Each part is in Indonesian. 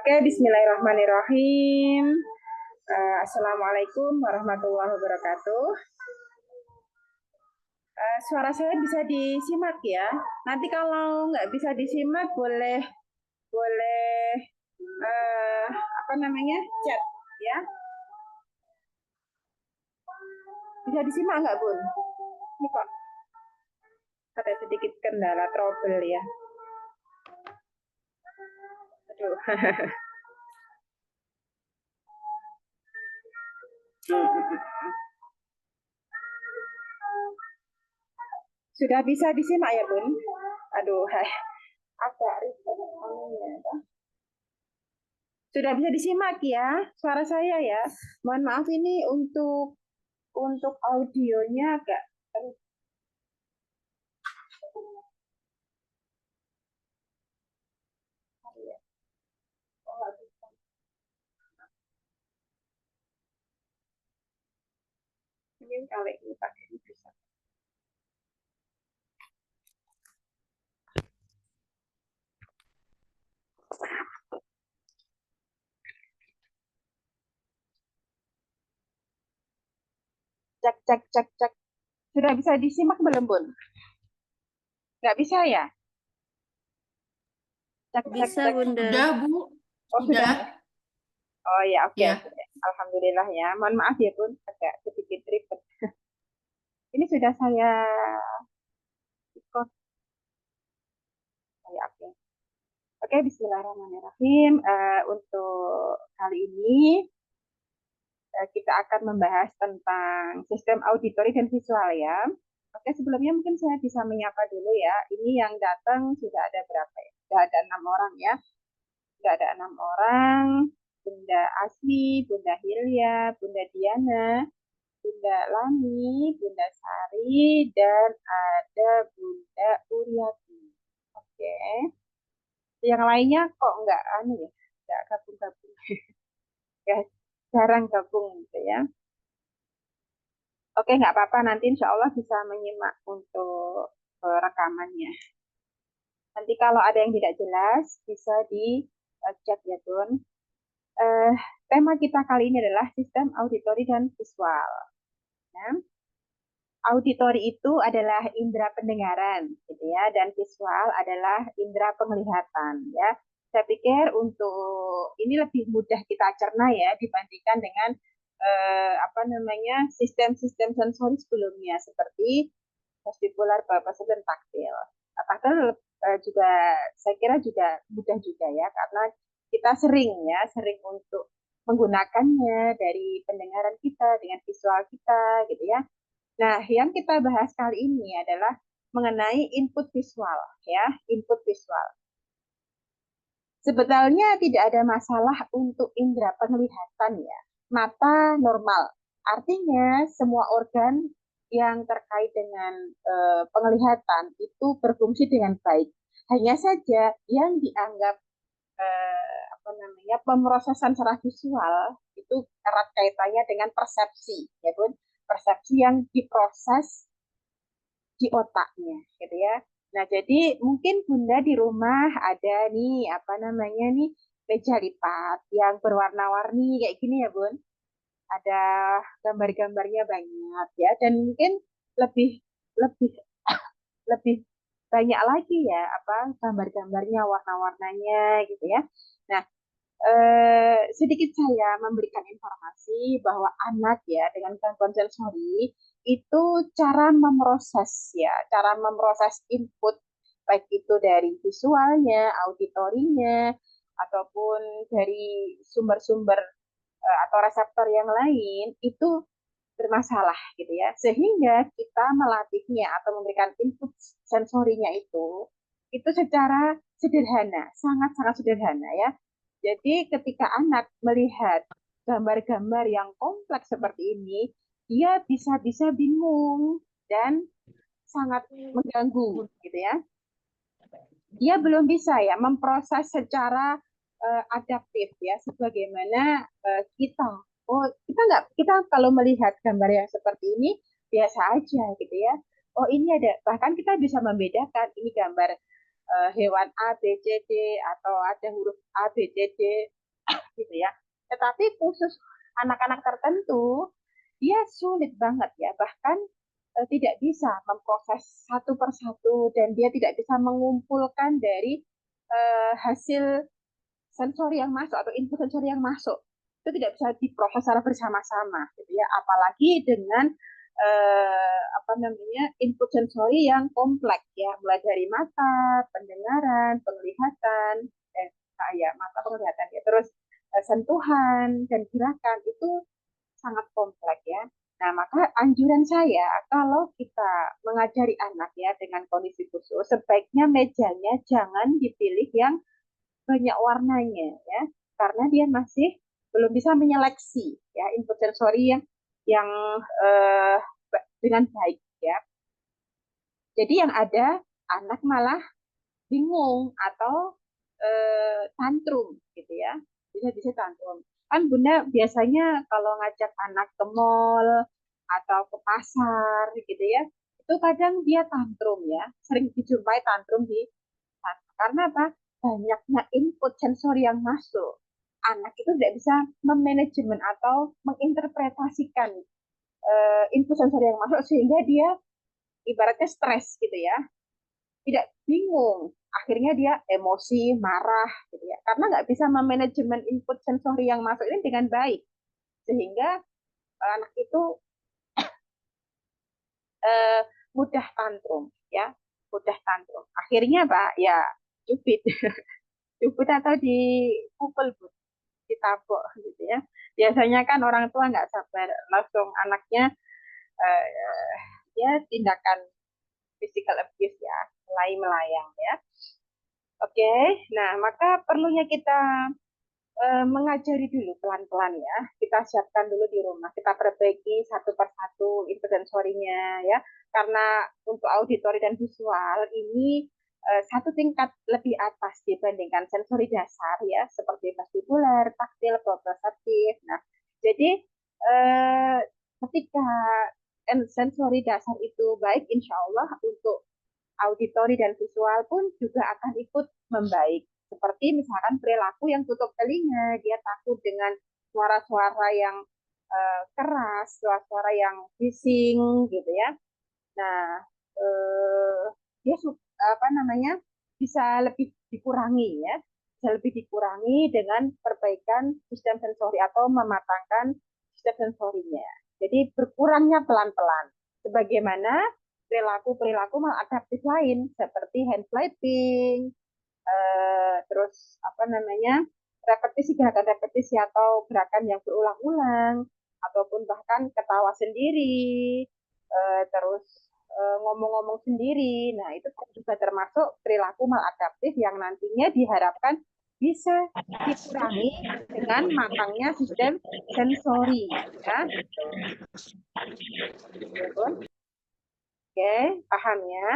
Oke, bismillahirrahmanirrahim. Assalamualaikum warahmatullahi wabarakatuh. Suara saya bisa disimak ya. Nanti kalau nggak bisa disimak boleh boleh apa namanya chat ya. Bisa disimak nggak Bun? Ini kok ada sedikit kendala trouble ya. Aduh. Sudah bisa disimak ya Bun? Aduh, agak ribet anunya. Sudah bisa disimak ya suara saya ya. Mohon maaf ini untuk audionya agak mungkin kalau ini pakai ini bisa. Cek cek cek cek. Sudah bisa disimak belum Bun? Nggak bisa ya? Cek cek Bisa, cek. Bunda. Sudah, Bu. Oh sudah. Sudah. Oh ya oke. Ya. Oke. Alhamdulillah ya. Mohon maaf ya Bun, agak sedikit ribet. Ini sudah saya record. Oh, ya oke. Oke, Bismillahirrahmanirrahim. Untuk kali ini kita akan membahas tentang sistem auditori dan visual ya. Oke, sebelumnya mungkin saya bisa menyapa dulu ya. Ini yang datang sudah ada berapa ya? Sudah ada 6 orang ya. Sudah ada 6 orang. Bunda Asli, Bunda Hilya, Bunda Diana, Bunda Lani, Bunda Sari, dan ada Bunda Uryati. Oke. Yang lainnya kok nggak anu ya? Nggak gabung-gabung. Ya, jarang gabung gitu ya. Oke, nggak apa-apa. Nanti insya Allah bisa menyimak untuk rekamannya. Nanti kalau ada yang tidak jelas, bisa di chat ya, Bun. Eh, Tema kita kali ini adalah sistem auditori dan visual. Nah, auditori itu adalah indera pendengaran, gitu ya, dan visual adalah indera penglihatan, ya. Saya pikir untuk ini lebih mudah kita cerna ya dibandingkan dengan apa namanya sistem-sistem sensori sebelumnya seperti vestibular, perception, dan taktil. Taktil juga saya kira juga mudah juga ya karena kita sering untuk menggunakannya dari pendengaran kita dengan visual kita gitu ya. Nah, yang kita bahas kali ini adalah mengenai input visual ya, input visual. Sebetulnya tidak ada masalah untuk indera penglihatan ya. Mata normal. Artinya semua organ yang terkait dengan penglihatan itu berfungsi dengan baik. Hanya saja yang dianggap apa namanya pemrosesan secara visual itu erat kaitannya dengan persepsi, ya Bun. Persepsi yang diproses di otaknya, gitu ya. Nah, jadi mungkin Bunda di rumah ada nih, apa namanya nih, meja lipat yang berwarna-warni kayak gini ya, Bun. Ada gambar-gambarnya banyak ya, dan mungkin lebih lebih lebih banyak lagi ya, apa gambar-gambarnya, warna-warnanya gitu ya. Nah, sedikit saya memberikan informasi bahwa anak ya dengan gangguan sensori itu cara memproses input baik itu dari visualnya, auditorinya, ataupun dari sumber-sumber atau reseptor yang lain itu bermasalah gitu ya. Sehingga kita melatihnya atau memberikan input sensorinya itu secara sederhana, sangat-sangat sederhana ya. Jadi ketika anak melihat gambar-gambar yang kompleks seperti ini, dia bisa-bisa bingung dan sangat mengganggu gitu ya. Dia belum bisa ya memproses secara adaptif ya sebagaimana kita. Oh, kita kalau melihat gambar yang seperti ini biasa aja gitu ya. Oh, ini ada bahkan kita bisa membedakan ini gambar hewan A, B, C, D, atau ada huruf A, B, C, D, gitu ya. Tetapi khusus anak-anak tertentu, dia sulit banget ya, bahkan tidak bisa memproses satu persatu dan dia tidak bisa mengumpulkan dari hasil sensori yang masuk atau input sensori yang masuk itu tidak bisa diproses secara bersama-sama gitu ya, apalagi dengan apa namanya input sensori yang kompleks ya, mulai dari mata, pendengaran, penglihatan, mata penglihatan ya, terus sentuhan dan gerakan itu sangat kompleks ya. Nah, maka anjuran saya kalau kita mengajari anak ya dengan kondisi khusus, sebaiknya mejanya jangan dipilih yang banyak warnanya ya, karena dia masih belum bisa menyeleksi ya input sensori yang eh, dengan baik ya. Jadi yang ada anak malah bingung atau tantrum gitu ya. Bisa-bisa tantrum. Kan Bunda biasanya kalau ngajak anak ke mall atau ke pasar gitu ya, itu kadang dia tantrum ya. Sering dijumpai tantrum di sana. Karena apa? Banyaknya input sensori yang masuk. Anak itu tidak bisa memanajemen atau menginterpretasikan input sensori yang masuk sehingga dia ibaratnya stres gitu ya, tidak bingung, akhirnya dia emosi marah gitu ya, karena nggak bisa memanajemen input sensori yang masuk ini dengan baik, sehingga anak itu uh, mudah tantrum ya, mudah tantrum, akhirnya pak ya cubit cubit atau dipukul ditabok gitu ya. Biasanya kan orang tua nggak sabar langsung anaknya uh, ya tindakan physical abuse ya, mulai melayang ya. Oke, nah maka perlunya kita mengajari dulu pelan-pelan ya. Kita siapkan dulu di rumah. Kita perbaiki satu persatu input sensorinya ya. Karena untuk auditori dan visual ini satu tingkat lebih atas dibandingkan sensori dasar ya, seperti vestibular, taktil, proprioceptif. Nah, jadi eh, ketika sensori dasar itu baik, insya Allah untuk auditori dan visual pun juga akan ikut membaik. Seperti misalkan perilaku yang tutup telinga, dia takut dengan suara-suara yang keras, suara-suara yang bising gitu ya. Nah, dia apa namanya bisa lebih dikurangi ya, bisa lebih dikurangi dengan perbaikan sistem sensori atau mematangkan sistem sensorinya. Jadi berkurangnya pelan-pelan. Sebagaimana perilaku-perilaku maladaptif lain seperti hand flapping, terus apa namanya repetisi gerakan repetisi atau gerakan yang berulang-ulang ataupun bahkan ketawa sendiri, terus ngomong-ngomong sendiri. Nah, itu juga termasuk perilaku maladaptif yang nantinya diharapkan bisa dikurangi dengan matangnya sistem sensori. Ya. Oke, paham ya.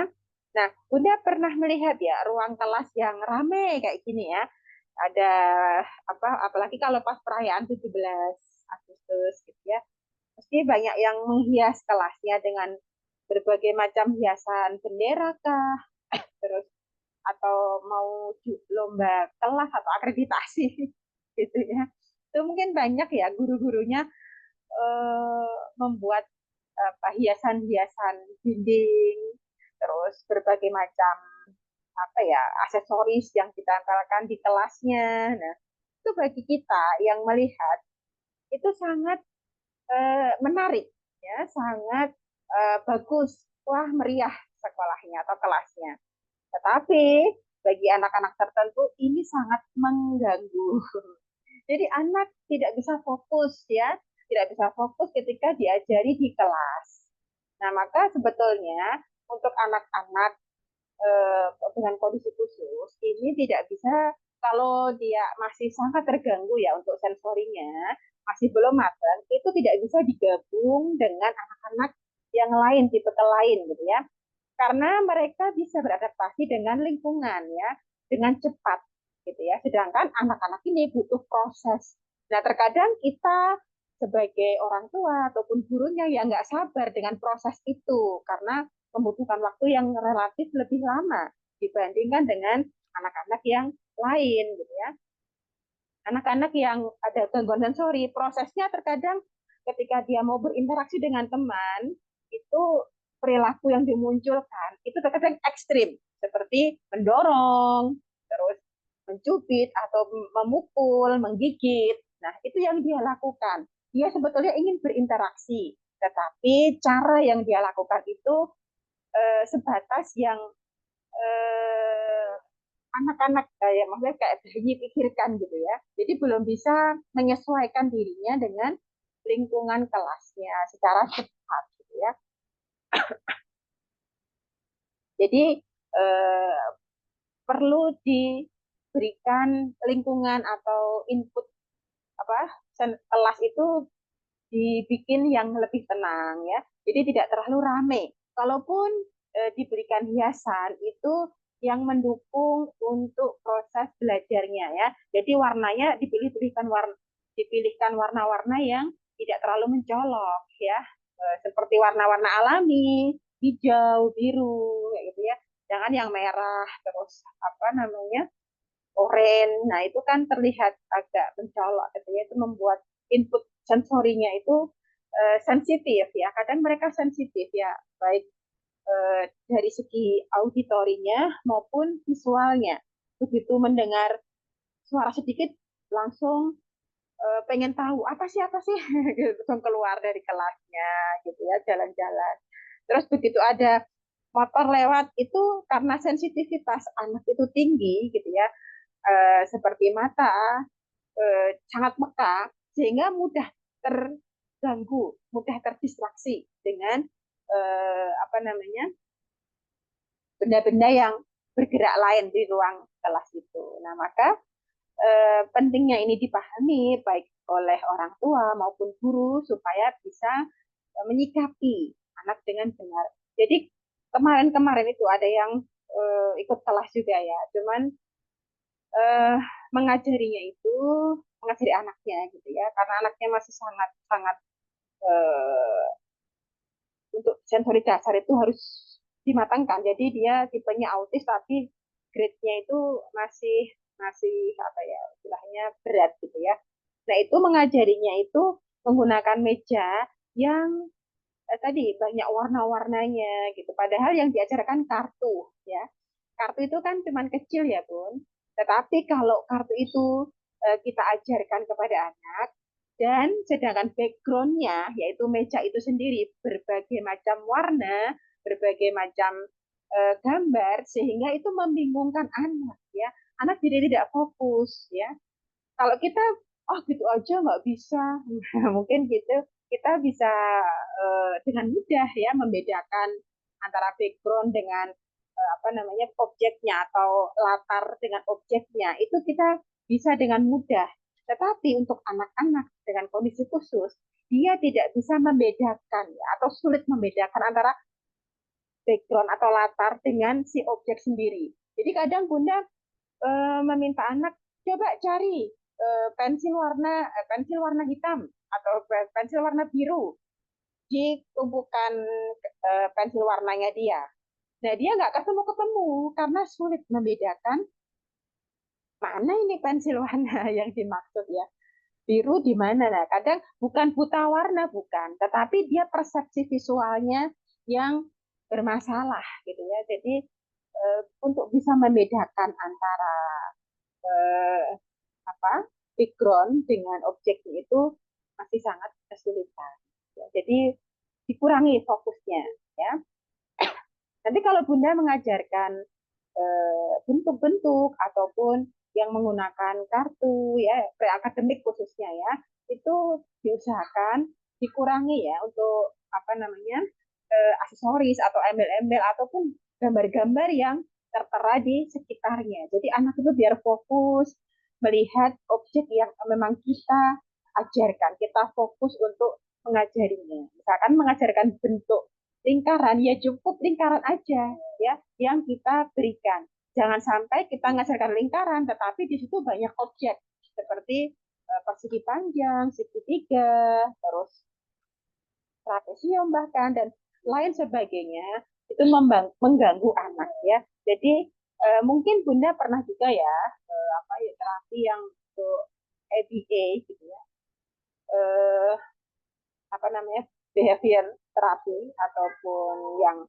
Nah, Bunda pernah melihat ya ruang kelas yang ramai kayak gini ya. Ada apa, apalagi kalau pas perayaan 17 Agustus gitu ya. Pasti banyak yang menghias kelasnya dengan berbagai macam hiasan bendera kah, terus atau mau lomba kelas atau akreditasi gitu ya. Itu mungkin banyak ya guru-gurunya membuat hiasan-hiasan dinding, terus berbagai macam apa ya aksesoris yang ditempelkan di kelasnya. Nah, itu bagi kita yang melihat itu sangat menarik, ya, sangat bagus, wah meriah sekolahnya atau kelasnya. Tetapi bagi anak-anak tertentu ini sangat mengganggu. Jadi anak tidak bisa fokus ya, tidak bisa fokus ketika diajari di kelas. Nah, maka sebetulnya untuk anak-anak dengan kondisi khusus ini tidak bisa, kalau dia masih sangat terganggu ya untuk sensorinya, masih belum matang, itu tidak bisa digabung dengan anak-anak yang lain, tipe lain gitu ya. Karena mereka bisa beradaptasi dengan lingkungan ya, dengan cepat gitu ya. Sedangkan anak-anak ini butuh proses. Nah, terkadang kita sebagai orang tua ataupun gurunya yang nggak sabar dengan proses itu karena membutuhkan waktu yang relatif lebih lama. dibandingkan dengan anak-anak yang lain gitu ya. Anak-anak yang ada gangguan sensori, prosesnya terkadang ketika dia mau berinteraksi dengan teman, itu perilaku yang dimunculkan itu terkadang ekstrim, seperti mendorong, terus mencubit atau memukul, menggigit. Nah, itu yang dia lakukan. Dia sebetulnya ingin berinteraksi, tetapi cara yang dia lakukan itu sebatas yang eh, anak-anak kayak maksudnya kayak bayi pikirkan gitu ya. Jadi belum bisa menyesuaikan dirinya dengan lingkungan kelasnya secara cepat gitu ya. Jadi eh, perlu diberikan lingkungan atau input apa kelas itu dibikin yang lebih tenang ya. Jadi tidak terlalu rame. Kalaupun diberikan hiasan itu yang mendukung untuk proses belajarnya ya. Jadi warnanya dipilihkan warna-warna yang tidak terlalu mencolok ya. Seperti warna-warna alami, hijau, biru kayak gitu ya. Jangan yang merah terus apa namanya? Oranye. Nah, itu kan terlihat agak mencolok katanya itu membuat input sensorinya itu sensitif ya. Kadang mereka sensitif ya, baik dari segi auditorinya maupun visualnya. Begitu mendengar suara sedikit langsung pengen tahu apa sih gitu, langsung keluar dari kelasnya gitu ya, jalan-jalan. Terus begitu ada motor lewat itu karena sensitivitas anak itu tinggi gitu ya, seperti mata sangat peka sehingga mudah terganggu, mudah terdistraksi dengan apa namanya benda-benda yang bergerak lain di ruang kelas itu. Nah, maka pentingnya ini dipahami baik oleh orang tua maupun guru supaya bisa menyikapi anak dengan benar. Jadi kemarin-kemarin itu ada yang ikut kelas juga ya, cuman eh, mengajarinya itu mengajari anaknya gitu ya, karena anaknya masih sangat sangat eh, untuk sensori dasar itu harus dimatangkan. Jadi dia tipenya autis tapi grade-nya itu masih masih apa ya istilahnya berat gitu ya. Nah itu mengajarinya itu menggunakan meja yang tadi banyak warna-warnanya gitu. Padahal yang diajarkan kartu ya. Kartu itu kan cuman kecil ya Bun. Tetapi kalau kartu itu kita ajarkan kepada anak dan sedangkan backgroundnya yaitu meja itu sendiri berbagai macam warna, berbagai macam gambar sehingga itu membingungkan anak ya. Anak jadi tidak fokus ya. Kalau kita oh gitu aja nggak bisa, mungkin gitu kita bisa dengan mudah ya membedakan antara background dengan apa namanya objeknya atau latar dengan objeknya itu kita bisa dengan mudah. Tetapi untuk anak-anak dengan kondisi khusus dia tidak bisa membedakan ya, atau sulit membedakan antara background atau latar dengan si objek sendiri. Jadi kadang Bunda meminta anak coba cari pensil warna hitam atau pensil warna biru di tumpukan pensil warnanya dia. Nah dia nggak ketemu-ketemu karena sulit membedakan mana ini pensil warna yang dimaksud ya. Biru di mana? Nah kadang bukan buta warna bukan, tetapi dia persepsi visualnya yang bermasalah gitu ya. Jadi untuk bisa membedakan antara eh, apa background dengan objeknya itu masih sangat kesulitan. Ya, jadi dikurangi fokusnya. Ya. Nanti kalau Bunda mengajarkan bentuk-bentuk ataupun yang menggunakan kartu ya preakademik khususnya ya itu diusahakan dikurangi ya untuk apa namanya aksesoris atau embel-embel ataupun gambar-gambar yang tertera di sekitarnya. Jadi anak itu biar fokus melihat objek yang memang kita ajarkan. Kita fokus untuk mengajarinya. Misalkan mengajarkan bentuk lingkaran, ya cukup lingkaran aja ya yang kita berikan. Jangan sampai kita mengajarkan lingkaran, tetapi di situ banyak objek seperti persegi panjang, segitiga, terus trapesium bahkan dan lain sebagainya itu mengganggu anak ya. Jadi Mungkin Bunda pernah juga ya apa ya terapi yang untuk ABA gitu ya. Eh, apa namanya? Behavior terapi ataupun yang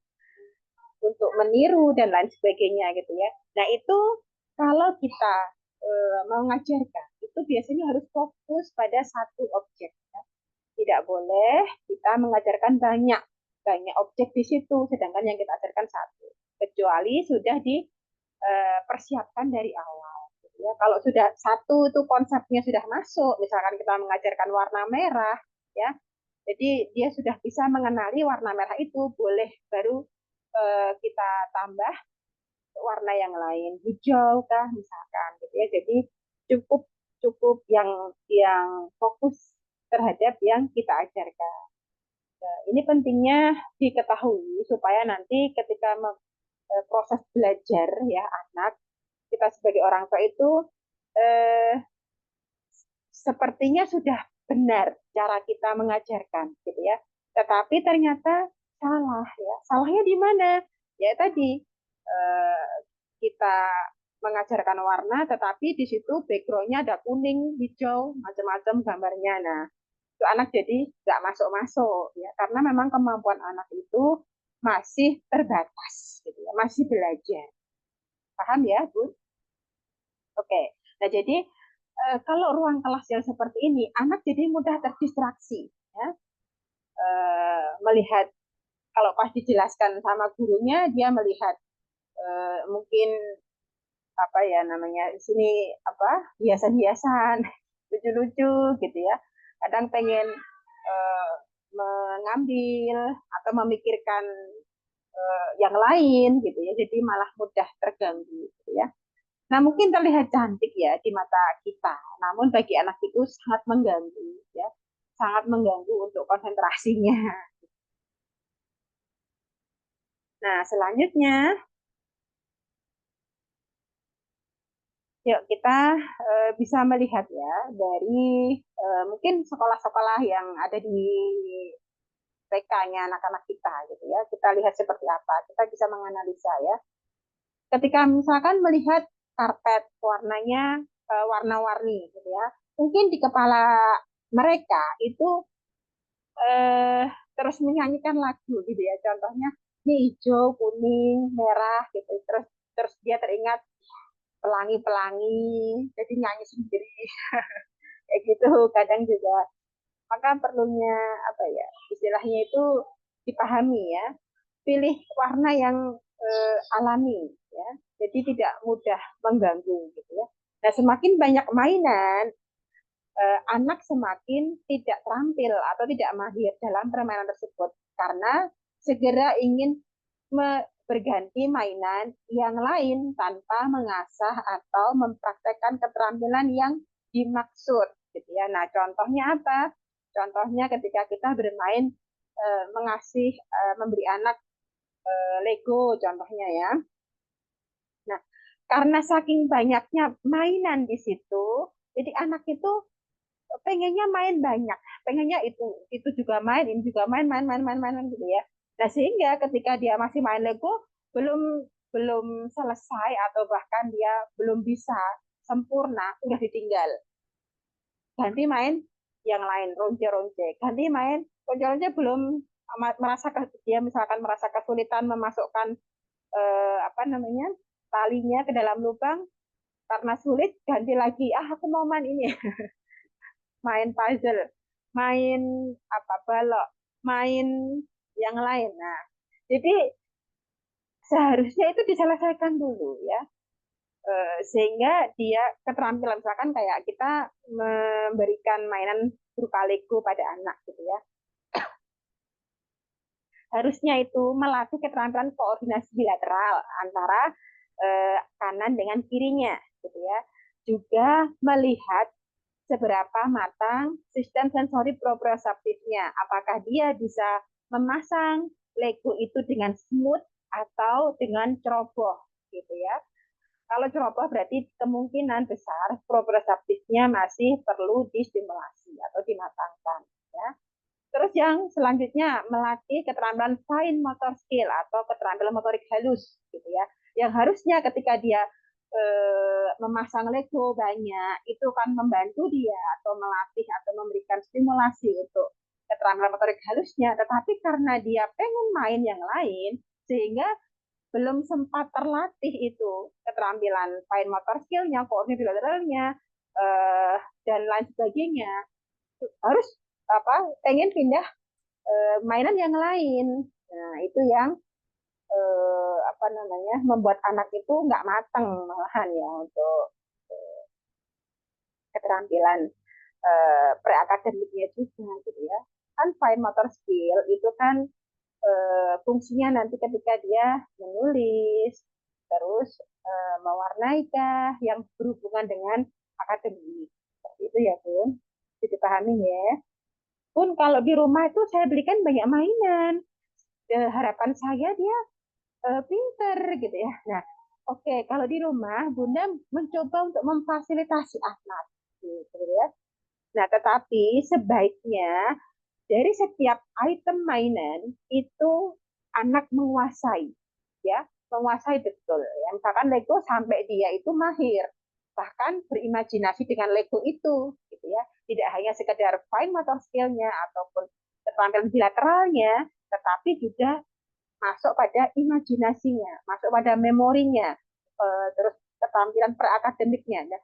untuk meniru dan lain sebagainya gitu ya. Nah, itu kalau kita mengajarkan itu biasanya harus fokus pada satu objek ya. Tidak boleh kita mengajarkan banyak banyak objek di situ sedangkan yang kita ajarkan satu. Kecuali sudah dipersiapkan dari awal gitu ya. Kalau sudah satu itu konsepnya sudah masuk, misalkan kita mengajarkan warna merah ya. Jadi dia sudah bisa mengenali warna merah itu, boleh baru kita tambah warna yang lain, hijau kah misalkan gitu ya. Jadi cukup cukup yang fokus terhadap yang kita ajarkan. Nah, ini pentingnya diketahui supaya nanti ketika proses belajar ya anak kita sebagai orang tua itu eh, sepertinya sudah benar cara kita mengajarkan gitu ya. Tetapi ternyata salah ya. Salahnya di mana? Ya tadi eh, kita mengajarkan warna tetapi di situ backgroundnya ada kuning, hijau, macam-macam gambarnya. Nah, itu anak jadi nggak masuk-masuk ya karena memang kemampuan anak itu masih terbatas gitu ya, masih belajar. Paham ya, Bu? Oke. Nah, jadi kalau ruang kelas yang seperti ini, anak jadi mudah terdistraksi. Ya. Melihat, kalau pas dijelaskan sama gurunya, dia melihat mungkin apa ya namanya di sini apa hiasan-hiasan lucu-lucu gitu ya. Kadang pengen eh, mengambil atau memikirkan yang lain gitu ya. Jadi malah mudah terganggu gitu ya. Nah, mungkin terlihat cantik ya di mata kita, namun bagi anak itu sangat mengganggu, ya, sangat mengganggu untuk konsentrasinya. Nah, selanjutnya, yuk kita bisa melihat ya dari mungkin sekolah-sekolah yang ada di TK-nya anak-anak kita gitu ya. Kita lihat seperti apa. Kita bisa menganalisa ya. Ketika misalkan melihat karpet warnanya warna-warni gitu ya. Mungkin di kepala mereka itu eh, terus menyanyikan lagu gitu ya. Contohnya ini hijau, kuning, merah gitu. Terus terus dia teringat pelangi-pelangi, jadi nyanyi sendiri kayak gitu. Kadang juga maka perlunya apa ya istilahnya itu dipahami ya. Pilih warna yang alami ya. Jadi tidak mudah mengganggu gitu ya. Nah, semakin banyak mainan anak semakin tidak terampil atau tidak mahir dalam permainan tersebut karena segera ingin berganti mainan yang lain tanpa mengasah atau mempraktekkan keterampilan yang dimaksud gitu ya. Nah, contohnya apa? Contohnya ketika kita bermain mengasih memberi anak Lego contohnya ya. Nah, karena saking banyaknya mainan di situ, jadi anak itu pengennya main banyak, pengennya itu juga main, ini juga main, main, main, main, main, main gitu ya. Nah, sehingga ketika dia masih main Lego, belum belum selesai atau bahkan dia belum bisa sempurna, udah ditinggal. Ganti main yang lain, ronce-ronce. Ganti main ronce-ronce belum merasa dia misalkan merasa kesulitan memasukkan apa namanya talinya ke dalam lubang karena sulit ganti lagi aku mau main ini main puzzle, main apa balok, main yang lain. Nah, jadi seharusnya itu diselesaikan dulu ya, sehingga dia keterampilan misalkan kayak kita memberikan mainan berupa Lego pada anak gitu ya. Harusnya itu melatih keterampilan koordinasi bilateral antara kanan dengan kirinya gitu ya. Juga melihat seberapa matang sistem sensori proprioseptifnya. Apakah dia bisa memasang Lego itu dengan smooth atau dengan ceroboh gitu ya. Kalau ceroboh berarti kemungkinan besar proprioseptifnya masih perlu distimulasi atau dimatangkan ya. Terus yang selanjutnya melatih keterampilan fine motor skill atau keterampilan motorik halus gitu ya. Yang harusnya ketika dia memasang Lego banyak, itu kan membantu dia atau melatih atau memberikan stimulasi untuk keterampilan motorik halusnya, tetapi karena dia pengen main yang lain, sehingga belum sempat terlatih itu keterampilan fine motor skillnya, koordinasi bilateralnya, dan lain sebagainya, harus pengen pindah mainan yang lain. Nah, itu yang apa namanya membuat anak itu nggak matang malahan ya untuk keterampilan preakademiknya juga gitu ya. Kan fine motor skill itu kan fungsinya nanti ketika dia menulis, terus mewarnai kah yang berhubungan dengan akademik. Seperti itu ya, Bun. Jadi dipahami ya. Pun kalau di rumah itu saya belikan banyak mainan. Harapan saya dia pinter gitu ya. Nah, oke, kalau di rumah Bunda mencoba untuk memfasilitasi anak gitu ya. Nah, tetapi sebaiknya dari setiap item mainan itu anak menguasai, ya, menguasai betul. Ya, misalkan Lego sampai dia itu mahir, bahkan berimajinasi dengan Lego itu, gitu ya. Tidak hanya sekedar fine motor skill-nya ataupun keterampilan bilateralnya, tetapi juga masuk pada imajinasinya, masuk pada memorinya, terus keterampilan perakademiknya. Nah,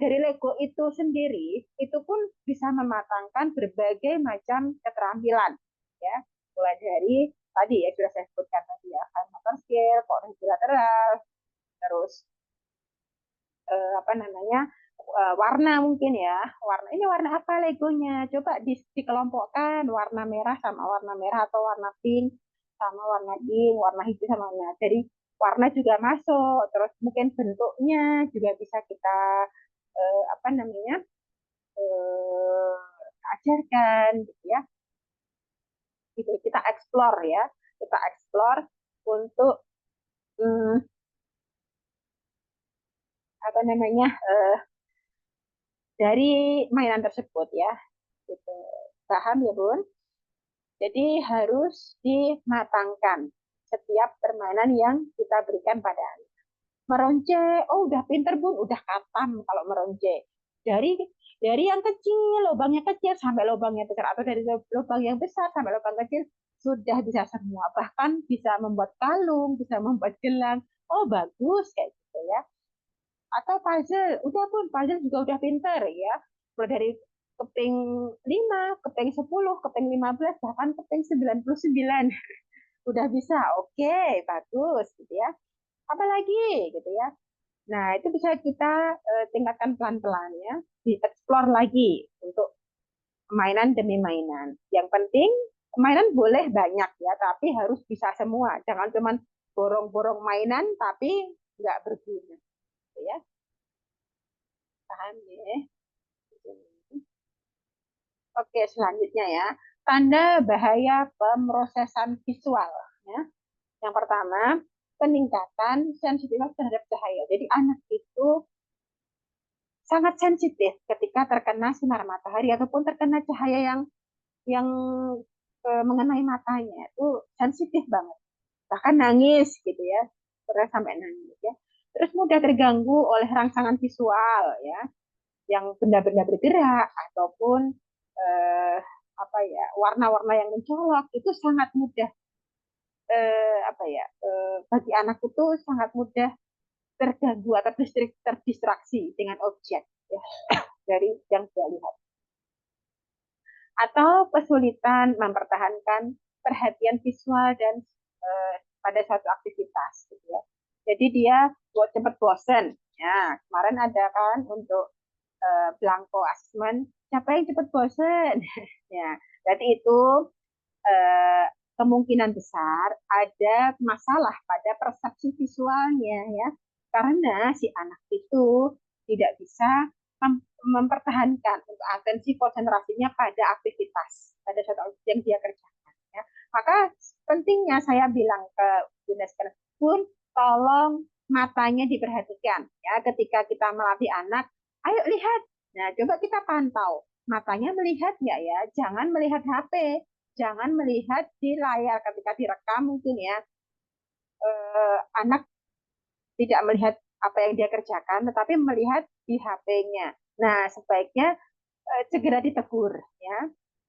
dari Lego itu sendiri itu pun bisa mematangkan berbagai macam keterampilan, ya, mulai dari tadi ya sudah saya sebutkan tadi ya, motor skill, koordinasi bilateral, terus apa namanya warna mungkin ya, warna ini warna apa Legonya, coba dikelompokkan warna merah sama warna merah atau warna pink sama warna pink, warna hijau sama warna, jadi warna juga masuk, terus mungkin bentuknya juga bisa kita apa namanya eh, ajarkan gitu ya, gitu kita explore ya, kita explore untuk hmm, apa namanya dari mainan tersebut ya, gitu. Paham ya Bun? Jadi harus dimatangkan setiap permainan yang kita berikan pada anak. Meronce, oh udah pinter Bun, udah katam kalau meronce. Dari yang kecil, lubangnya kecil sampai lubangnya besar, atau dari lubang yang besar sampai lubang kecil sudah bisa semua. Bahkan bisa membuat kalung, bisa membuat gelang. Oh bagus kayak gitu ya. Atau puzzle, udah Pun puzzle juga udah pinter ya. Mulai dari keping 5, keping 10, keping 15, bahkan keping 99. Udah bisa, oke, bagus gitu ya. Apalagi gitu ya. Nah, itu bisa kita tingkatkan pelan-pelan ya, dieksplor lagi untuk mainan demi mainan. Yang penting mainan boleh banyak ya, tapi harus bisa semua. Jangan cuma borong-borong mainan tapi nggak berguna. Gitu ya, paham ya? Oke, selanjutnya ya. Tanda bahaya pemrosesan visual. Ya. Yang pertama, peningkatan sensitivitas terhadap cahaya. Jadi anak itu sangat sensitif ketika terkena sinar matahari ataupun terkena cahaya yang mengenai matanya. Itu sensitif banget. Bahkan nangis gitu ya. Pernah sampai nangis ya. Terus mudah terganggu oleh rangsangan visual ya, yang benda-benda bergerak ataupun eh, apa ya warna-warna yang mencolok itu sangat mudah apa ya bagi anak itu sangat mudah terganggu atau terdistraksi dengan objek ya, dari yang dia lihat, atau kesulitan mempertahankan perhatian visual dan pada satu aktivitas gitu ya. Jadi dia buat cepat bosen ya, kemarin ada kan untuk blanko asesmen siapa yang cepat bosen. Ya, berarti itu eh, kemungkinan besar ada masalah pada persepsi visualnya ya, karena si anak itu tidak bisa mempertahankan untuk atensi konsentrasinya pada aktivitas, pada suatu aktivitas yang dia kerjakan ya. Maka pentingnya saya bilang ke Bunda sekalian pun, tolong matanya diperhatikan ya ketika kita melatih anak. Ayo lihat, nah coba kita pantau matanya melihat nggak ya, jangan melihat HP, jangan melihat di layar ketika direkam mungkin ya, anak tidak melihat apa yang dia kerjakan, tetapi melihat di HP-nya. Nah, sebaiknya segera ditegur ya.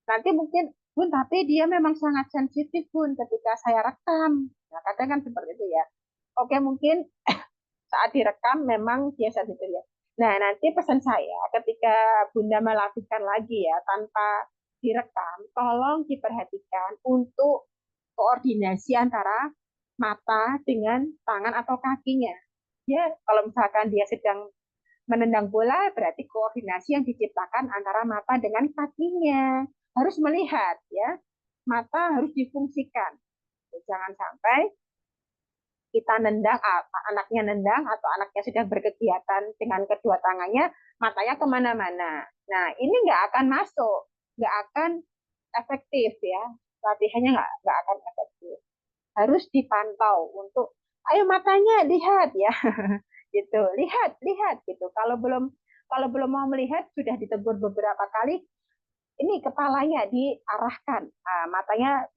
Nanti mungkin Bun, tapi dia memang sangat sensitif Bun ketika saya rekam. Nah, kadang kan seperti itu ya. Oke, mungkin saat direkam memang dia sensitif ya. Nah, nanti pesan saya ketika Bunda melakukan lagi ya tanpa direkam, tolong diperhatikan untuk koordinasi antara mata dengan tangan atau kakinya. Ya, kalau misalkan dia sedang menendang bola, berarti koordinasi yang diciptakan antara mata dengan kakinya. Harus melihat ya, mata harus difungsikan. Jangan sampai kita nendang, anaknya nendang atau anaknya sedang berkegiatan dengan kedua tangannya, matanya kemana-mana. Nah, ini nggak akan masuk, nggak akan efektif ya. Latihannya nggak akan efektif. Harus dipantau untuk, ayo matanya lihat ya, gitu, lihat gitu. Kalau belum mau melihat, sudah ditegur beberapa kali, ini kepalanya diarahkan. Nah, matanya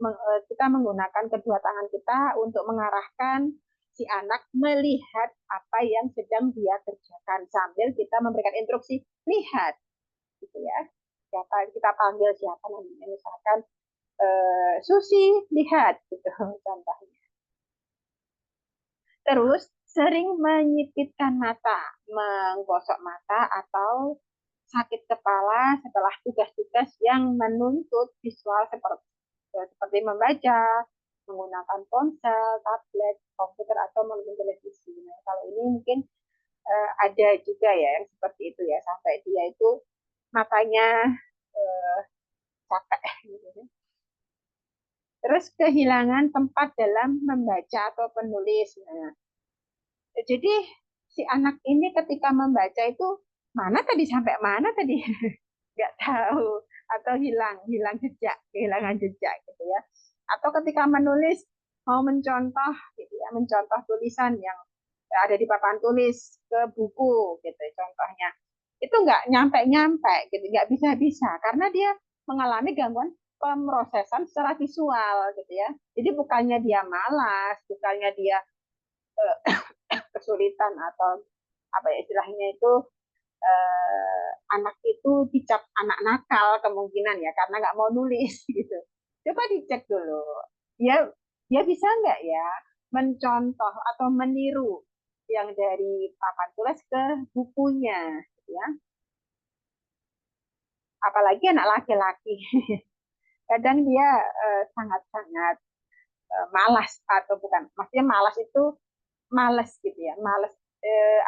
kita menggunakan kedua tangan kita untuk mengarahkan si anak melihat apa yang sedang dia kerjakan sambil kita memberikan instruksi lihat, gitu ya. Siapa kita panggil siapa namanya, misalkan Susi lihat, gitu contohnya. Terus sering menyipitkan mata, menggosok mata atau sakit kepala setelah tugas-tugas yang menuntut visual seperti membaca, menggunakan ponsel, tablet, komputer atau menonton televisi. Nah, kalau ini mungkin ada juga ya yang seperti itu ya, sampai dia itu matanya uh, capek gitu. Terus kehilangan tempat dalam membaca atau penulis. Nah, jadi si anak ini ketika membaca itu mana tadi sampai mana tadi nggak tahu, atau hilang hilang jejak, kehilangan jejak gitu ya. Atau ketika menulis mau mencontoh gitu ya, mencontoh tulisan yang ada di papan tulis ke buku gitu contohnya, itu nggak nyampe nyampe gitu, nggak bisa bisa karena dia mengalami gangguan pemrosesan secara visual gitu ya. Jadi bukannya dia malas, bukannya dia kesulitan atau apa ya istilahnya itu, anak itu dicap anak nakal kemungkinan ya karena nggak mau nulis gitu. Coba dicek dulu. Dia dia bisa nggak ya mencontoh atau meniru yang dari papan tulis ke bukunya, gitu ya. Apalagi anak laki-laki. Kadang dia sangat-sangat malas atau bukan, maksudnya malas itu males gitu ya. Males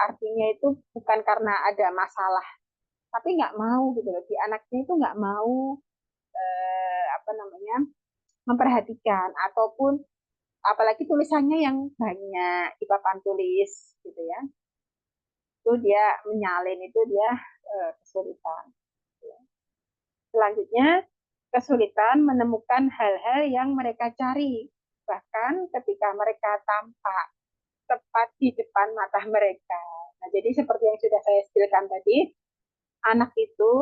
artinya itu bukan karena ada masalah, tapi nggak mau gitu loh, di anaknya itu nggak mau apa namanya memperhatikan ataupun apalagi tulisannya yang banyak di papan tulis gitu ya, itu dia menyalin, itu dia kesulitan gitu ya. Selanjutnya kesulitan menemukan hal-hal yang mereka cari bahkan ketika mereka tampak tepat di depan mata mereka. Nah, jadi seperti yang sudah saya jelaskan tadi, anak itu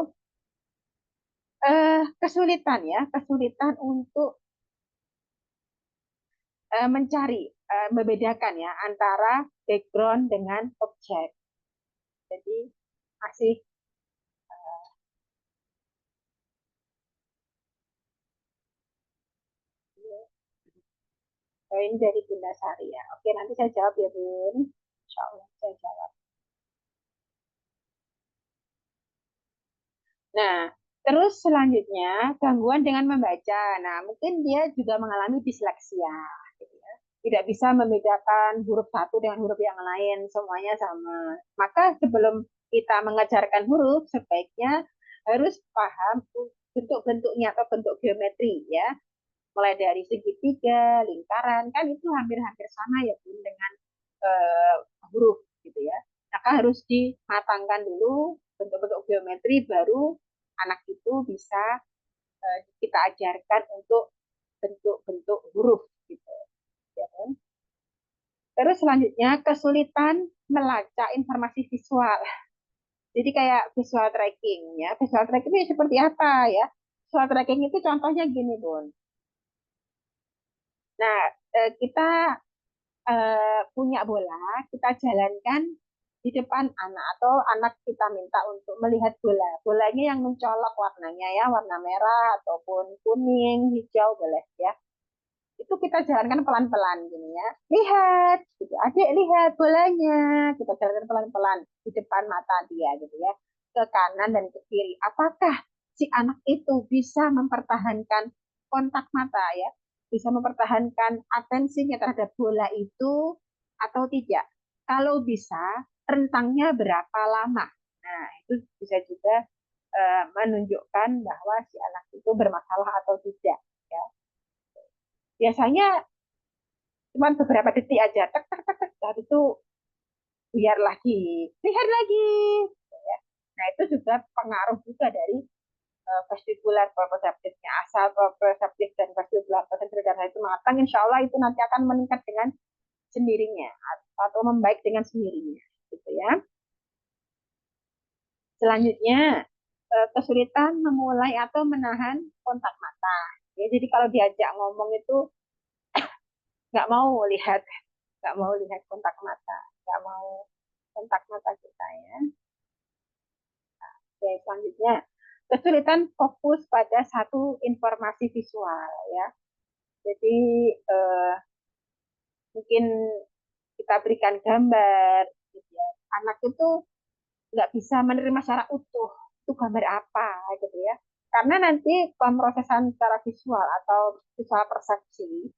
kesulitan ya, kesulitan untuk mencari, membedakan ya antara background dengan objek. Jadi masih poin dari Bunda Sari ya. Oke, nanti saya jawab ya Bun. Insya Allah saya jawab. Nah, terus selanjutnya gangguan dengan membaca. Nah, mungkin dia juga mengalami disleksia, gitu ya. Tidak bisa membedakan huruf satu dengan huruf yang lain, semuanya sama. Maka sebelum kita mengajarkan huruf, sebaiknya harus paham bentuk-bentuknya atau bentuk geometri ya. Mulai dari segitiga, lingkaran, kan itu hampir-hampir sama ya Bun dengan uh, huruf gitu ya. Maka harus dimatangkan dulu bentuk-bentuk geometri, baru anak itu bisa kita ajarkan untuk bentuk-bentuk huruf gitu ya kan. Terus selanjutnya kesulitan melacak informasi visual. Jadi kayak visual tracking ya. Visual tracking itu seperti apa ya? Visual tracking itu contohnya gini Bun. Nah, kita punya bola, kita jalankan di depan anak atau anak kita minta untuk melihat bola. Bolanya yang mencolok warnanya ya, warna merah ataupun kuning, hijau boleh ya. Itu kita jalankan pelan-pelan gini ya. Lihat, gitu. Adik lihat bolanya. Kita jalankan pelan-pelan di depan mata dia gitu ya. Ke kanan dan ke kiri. Apakah si anak itu bisa mempertahankan kontak mata ya? Bisa mempertahankan atensinya terhadap bola itu atau tidak? Kalau bisa, rentangnya berapa lama? Nah, itu bisa juga menunjukkan bahwa si anak itu bermasalah atau tidak ya. Biasanya cuma beberapa detik aja, tek tek tek tek, dan itu biar lagi, lihat lagi. Nah itu juga pengaruh juga dari vestibular proprioceptifnya. Asal proprioceptif dan vestibular proprioceptif itu matang, insya Allah itu nanti akan meningkat dengan sendirinya atau membaik dengan sendirinya, gitu ya. Selanjutnya kesulitan memulai atau menahan kontak mata. Ya, jadi kalau diajak ngomong itu nggak mau lihat, nggak mau lihat kontak mata, nggak mau kontak mata kita ya. Oke, selanjutnya kesulitan fokus pada satu informasi visual ya. Jadi eh, mungkin kita berikan gambar, gitu ya. Anak itu nggak bisa menerima secara utuh itu gambar apa gitu ya. Karena nanti pemrosesan secara visual atau visual persepsi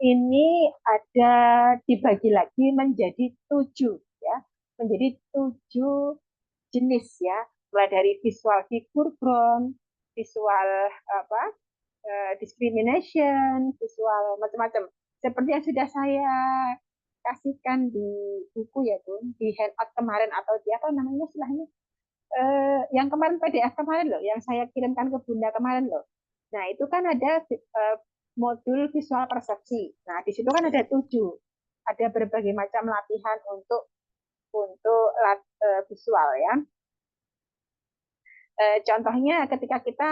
ini ada dibagi lagi menjadi 7 ya, menjadi 7 jenis ya, mulai dari visual figure ground, visual apa discrimination, visual macam-macam. Seperti yang sudah saya kasihkan di buku ya Bun, di handout kemarin atau di apa namanya istilahnya, yang kemarin PDF kemarin loh, yang saya kirimkan ke Bunda kemarin loh. Nah itu kan ada modul visual persepsi. Nah di situ kan ada 7, ada berbagai macam latihan untuk visual ya. Contohnya ketika kita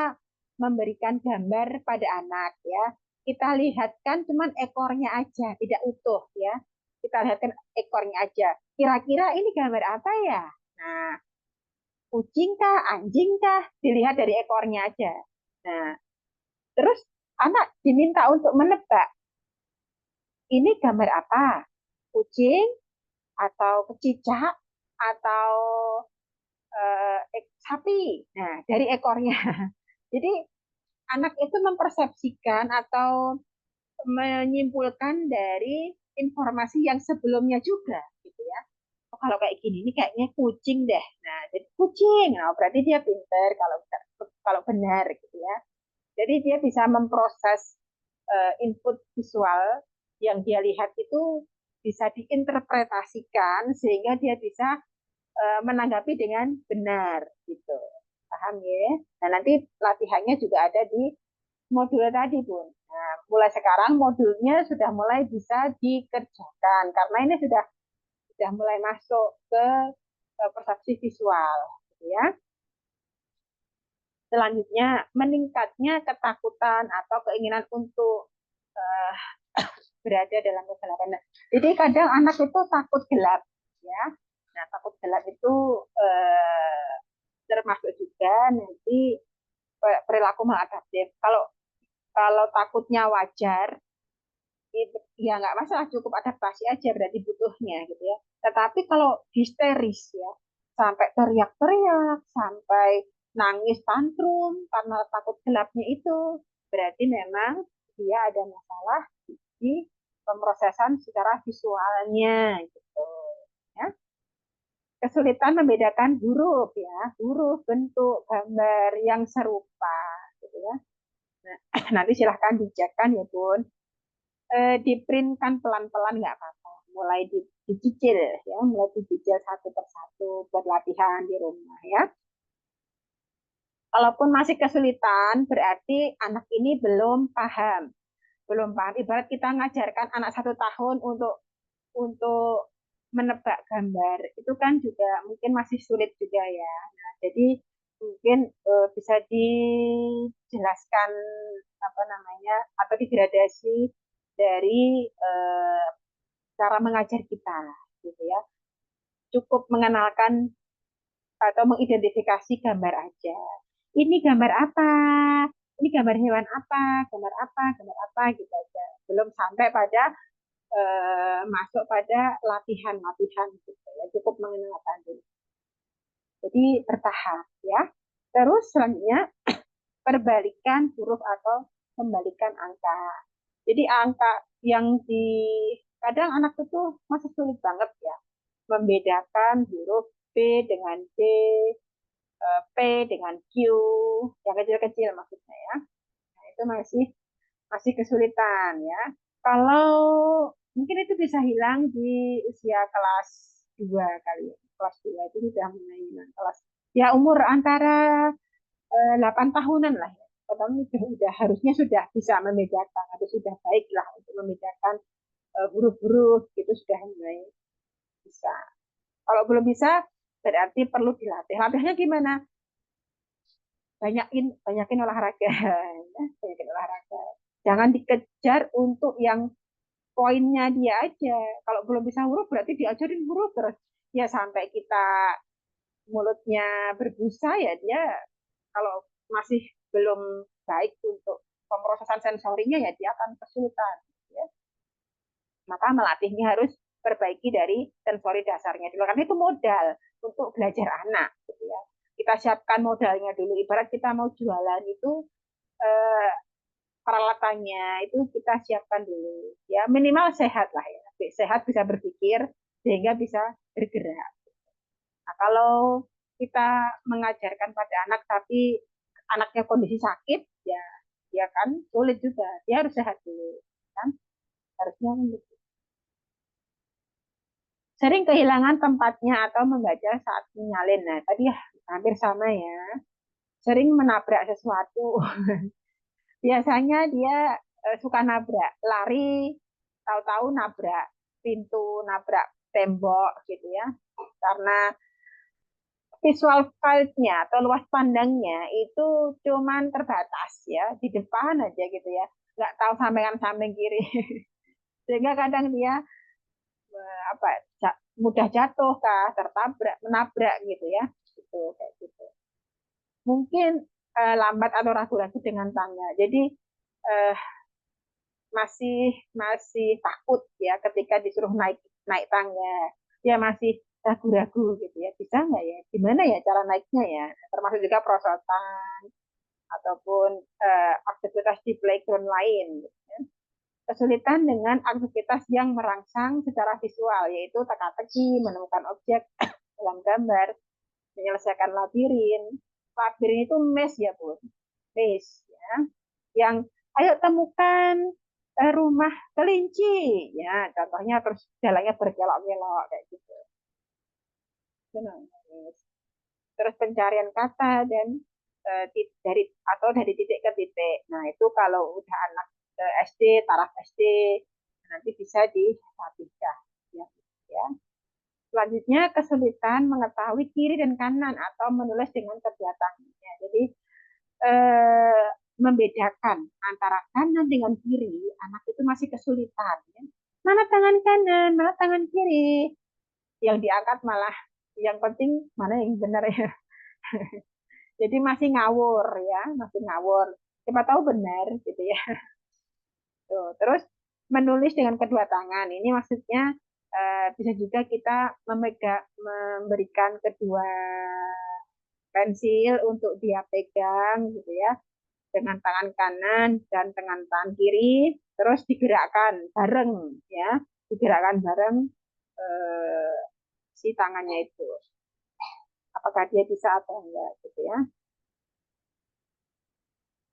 memberikan gambar pada anak ya, kita lihatkan cuman ekornya aja, tidak utuh ya. Kita lihatkan ekornya aja. Kira-kira ini gambar apa ya? Nah, kucing kah, anjing kah? Dilihat dari ekornya aja. Nah, terus anak diminta untuk menebak, ini gambar apa? Kucing atau kecicak atau sapi. Nah, dari ekornya. Jadi anak itu mempersepsikan atau menyimpulkan dari informasi yang sebelumnya juga gitu ya. Oh, kalau kayak gini ini kayaknya kucing deh. Nah, jadi kucing. Nah, berarti dia pinter kalau benar gitu ya. Jadi dia bisa memproses input visual yang dia lihat itu bisa diinterpretasikan sehingga dia bisa menanggapi dengan benar gitu. Paham ya? Nah, nanti latihannya juga ada di modul tadi, Bun. Nah, mulai sekarang modulnya sudah mulai bisa dikerjakan karena ini sudah mulai masuk ke persepsi visual, gitu ya. Selanjutnya, meningkatnya ketakutan atau keinginan untuk uh, berada dalam kegelapan. Nah, jadi kadang anak itu takut gelap, ya. Nah, takut gelap itu termasuk juga nanti perilaku maladaptif. Kalau kalau takutnya wajar, ya nggak masalah, cukup adaptasi aja berarti butuhnya gitu ya. Tetapi kalau histeris ya, sampai teriak-teriak, sampai nangis tantrum karena takut gelapnya itu, berarti memang dia ada masalah di pemrosesan secara visualnya gitu ya. Kesulitan membedakan huruf ya, huruf, bentuk, gambar yang serupa gitu ya. Nah, nanti silahkan dicekkan ya Bun, diprintkan pelan-pelan nggak apa-apa. Mulai dicicil ya, mulai dicicil satu persatu buat latihan di rumah ya. Kalaupun masih kesulitan, berarti anak ini belum paham. Belum paham. Ibarat kita ngajarkan anak 1 tahun untuk menebak gambar, itu kan juga mungkin masih sulit juga ya. Nah, jadi mungkin bisa dijelaskan apa namanya atau digradasi dari cara mengajar kita, gitu ya. Cukup mengenalkan atau mengidentifikasi gambar aja. Ini gambar apa? Ini gambar hewan apa? Gambar apa? Gambar apa? Gitu aja. Belum sampai pada masuk pada latihan-latihan gitu ya. Cukup mengenalkan dulu. Jadi bertahap ya. Terus selanjutnya perbalikan huruf atau kembalikan angka. Jadi angka yang di kadang anak itu masih sulit banget ya membedakan huruf B dengan D, P dengan Q, yang kecil-kecil maksudnya ya. Nah, itu masih masih kesulitan ya. Kalau mungkin itu bisa hilang di usia kelas 2 kali ya. Kelas 2 itu sudah mulai hilang. Kelas ya umur antara 8 tahunan lah ya. Pertama sudah harusnya sudah bisa membedakan atau sudah baik lah untuk membedakan huruf-huruf itu sudah mulai bisa. Kalau belum bisa berarti perlu dilatih. Latihnya gimana? Banyakin olahraga, ya, banyakin olahraga. Jangan dikejar untuk yang poinnya dia aja. Kalau belum bisa huruf berarti diajarin huruf terus. Ya sampai kita mulutnya berbusa ya dia kalau masih belum baik untuk pemrosesan sensorinya ya dia akan kesulitan. Ya. Maka melatihnya harus perbaiki dari sensori dasarnya dulu. Karena itu modal untuk belajar anak. Gitu ya. Kita siapkan modalnya dulu. Ibarat kita mau jualan itu eh, peralatannya itu kita siapkan dulu. Ya minimal sehat lah ya. Sehat bisa berpikir sehingga bisa bergerak. Nah, kalau kita mengajarkan pada anak tapi anaknya kondisi sakit, ya ya kan sulit juga. Dia harus sehat dulu, kan? Harusnya begitu. Sering kehilangan tempatnya atau membaca saat menyalin. Nah, tadi ya hampir sama ya. Sering menabrak sesuatu. Biasanya dia suka nabrak, lari, tahu-tahu nabrak pintu, nabrak tembok gitu ya. Karena visual field-nya atau luas pandangnya itu cuman terbatas ya di depan aja gitu ya, nggak tahu sampingan samping kiri. Sehingga kadang dia apa mudah jatuh kah, tertabrak, menabrak gitu ya, gitu kayak gitu. Mungkin lambat atau ragu-ragu dengan tangga. Jadi eh, masih masih takut ya ketika disuruh naik naik tangga. Dia masih ragu-ragu gitu ya, bisa nggak ya, gimana ya cara naiknya ya, termasuk juga perosotan ataupun aktivitas di playground lain. Gitu ya. Kesulitan dengan aktivitas yang merangsang secara visual, yaitu teka-teki, menemukan objek dalam gambar, menyelesaikan labirin. Labirin itu maze ya Bun, maze ya. Yang ayo temukan rumah kelinci, ya contohnya terus jalannya berkelok-kelok kayak gitu. Terus pencarian kata dan dari atau dari titik ke titik. Nah itu kalau udah anak SD, taraf SD nanti bisa dilatihkan. Ya, ya. Selanjutnya kesulitan mengetahui kiri dan kanan atau menulis dengan kedua tangannya. Jadi membedakan antara kanan dengan kiri, anak itu masih kesulitan. Ya. Mana tangan kanan, mana tangan kiri. Yang diangkat malah yang penting mana yang benar ya. Jadi masih ngawur ya, masih ngawur. Siapa tahu benar gitu ya. Tuh. Terus menulis dengan kedua tangan. Ini maksudnya bisa juga kita memberikan kedua pensil untuk dia pegang gitu ya dengan tangan kanan dan dengan tangan kiri, terus digerakkan bareng ya, digerakkan bareng eh, si tangannya itu. Apakah dia bisa atau enggak gitu ya.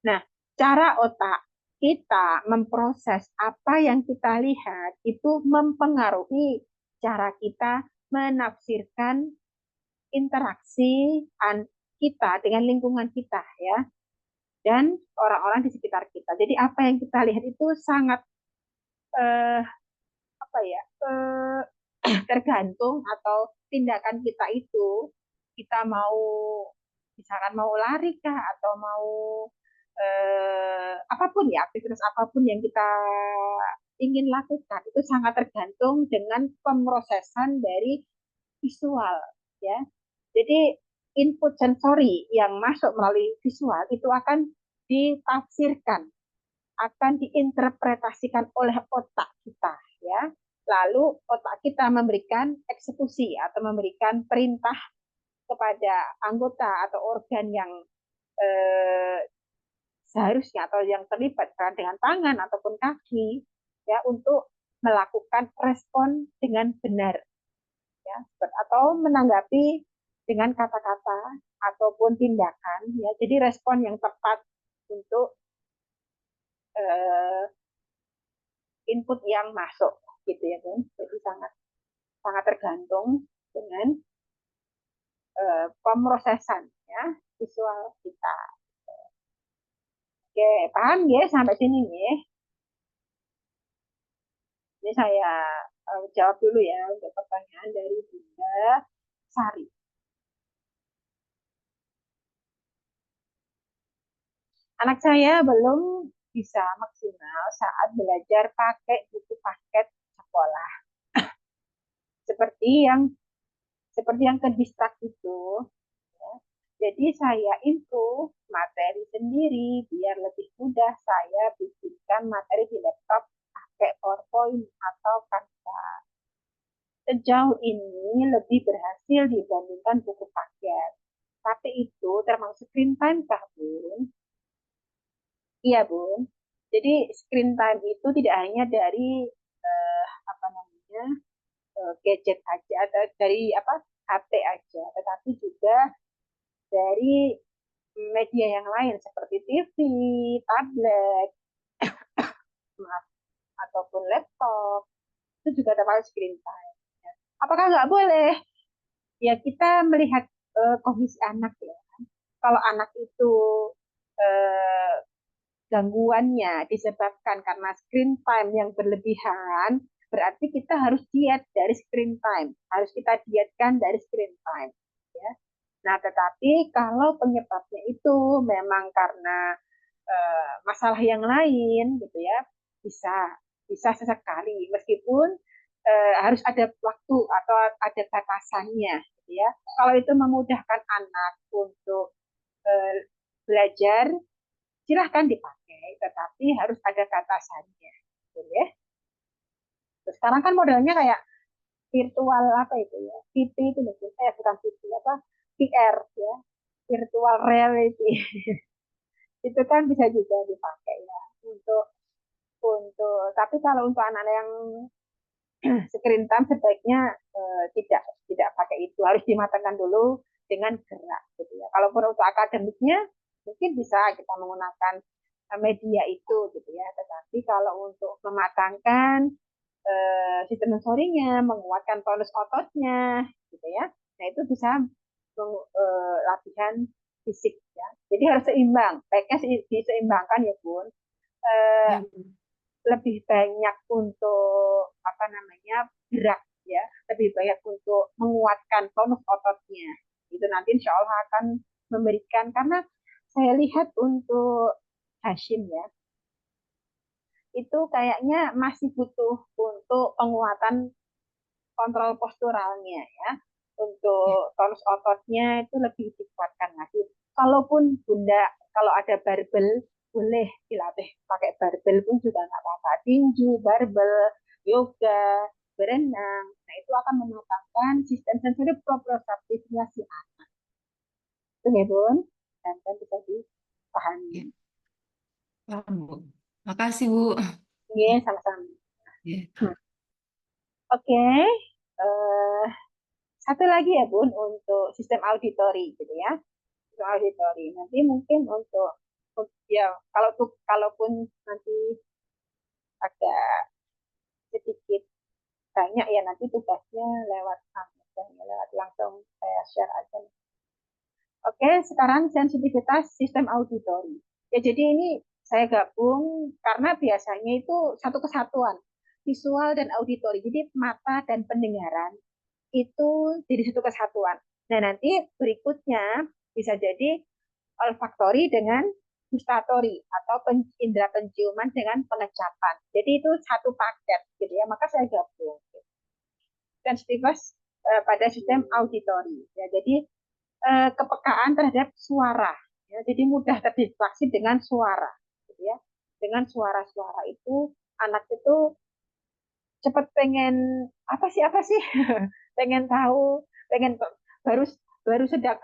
Nah, cara otak kita memproses apa yang kita lihat itu mempengaruhi cara kita menafsirkan interaksi kita dengan lingkungan kita ya dan orang-orang di sekitar kita. Jadi apa yang kita lihat itu sangat eh, apa ya tergantung atau tindakan kita itu kita mau misalkan mau lari kah atau mau apapun ya aktivitas apapun yang kita ingin lakukan itu sangat tergantung dengan pemrosesan dari visual, ya. Jadi input sensori yang masuk melalui visual itu akan ditafsirkan, akan diinterpretasikan oleh otak kita, ya. Lalu otak kita memberikan eksekusi atau memberikan perintah kepada anggota atau organ yang eh, seharusnya atau yang terlibat dengan tangan ataupun kaki, ya, untuk melakukan respon dengan benar, ya, atau menanggapi dengan kata-kata ataupun tindakan, ya. Jadi respon yang tepat untuk uh, input yang masuk, gitu ya, Bun. Jadi sangat sangat tergantung dengan pemrosesan, ya, visual kita. Oke, paham ya sampai sini nih. Ini saya jawab dulu ya untuk pertanyaan dari Bunda Sari. Anak saya belum bisa maksimal saat belajar pakai buku paket sekolah. Seperti yang ke distrak itu, ya. Jadi saya improve materi sendiri biar lebih mudah saya bikinkan materi di laptop pakai PowerPoint atau Canva. Sejauh ini lebih berhasil dibandingkan buku paket. Tapi itu termasuk screen time kah, Bun? Iya, Bun. Jadi screen time itu tidak hanya dari apa namanya gadget aja atau dari apa HP aja, tetapi juga dari media yang lain seperti TV, tablet, ataupun laptop, itu juga termasuk screen time. Apakah nggak boleh? Ya kita melihat kondisi anak ya. Kalau anak itu eh, gangguannya disebabkan karena screen time yang berlebihan, berarti kita harus diet dari screen time. Harus kita dietkan dari screen time. Ya. Nah, tetapi kalau penyebabnya itu memang karena masalah yang lain, gitu ya, bisa bisa sesekali, meskipun harus ada waktu atau ada batasannya, gitu ya. Kalau itu memudahkan anak untuk belajar, silahkan dipakai, tetapi harus ada batasannya, gitu ya. Terus sekarang kan modelnya kayak virtual apa itu ya, VT itu mungkin saya bukan VT apa VR ya, virtual reality. Itu kan bisa juga dipakai ya untuk tapi kalau untuk anak yang screen time sebaiknya tidak pakai itu, harus dimatangkan dulu dengan gerak, gitu ya. Kalau untuk akademiknya mungkin bisa kita menggunakan media itu, gitu ya. Tetapi kalau untuk mematangkan sistem sensorinya, menguatkan tonus ototnya, gitu ya, nah itu bisa latihan fisik ya. Jadi harus seimbang, baiknya diseimbangkan ya, Bun. Eh, Ya, Lebih banyak untuk apa namanya gerak, ya, lebih banyak untuk menguatkan tonus ototnya, itu nanti insya Allah akan memberikan, karena saya lihat untuk Hashim ya, itu kayaknya masih butuh untuk penguatan kontrol posturalnya ya, ya. untuk tonus ototnya itu lebih dikuatkan lagi. Kalaupun Bunda, kalau ada barbel boleh dilatih pakai barbel pun juga nggak apa-apa, tinju, barbel, yoga, berenang, nah itu akan mematangkan sistem sensori proprioceptifnya si anak itu ya, Bun, dan kan bisa dipahami. Ya. Paham, Bu. Makasih, Bu. Iya, sama-sama. Ya. Oke, okay. Satu lagi ya, Bun, untuk sistem auditori gitu ya, sistem auditori nanti mungkin untuk ya, kalaupun nanti ada sedikit banyak ya, nanti tugasnya lewat lewat langsung saya share aja. Oke, sekarang sensitivitas sistem auditori. Ya, jadi ini saya gabung karena biasanya itu satu kesatuan, visual dan auditori. Jadi mata dan pendengaran itu jadi satu kesatuan. Nah, nanti berikutnya bisa jadi olfaktori dengan gustatory atau indera penciuman dengan pengecapan. Jadi itu satu paket gitu ya. Maka saya gabung. Sensitivitas pada sistem auditori. Ya, jadi kepekaan terhadap suara. Ya, jadi mudah terdistraksi dengan suara. Gitu ya. Dengan suara-suara itu anak itu cepat pengen apa sih pengen tahu, pengen baru baru sedang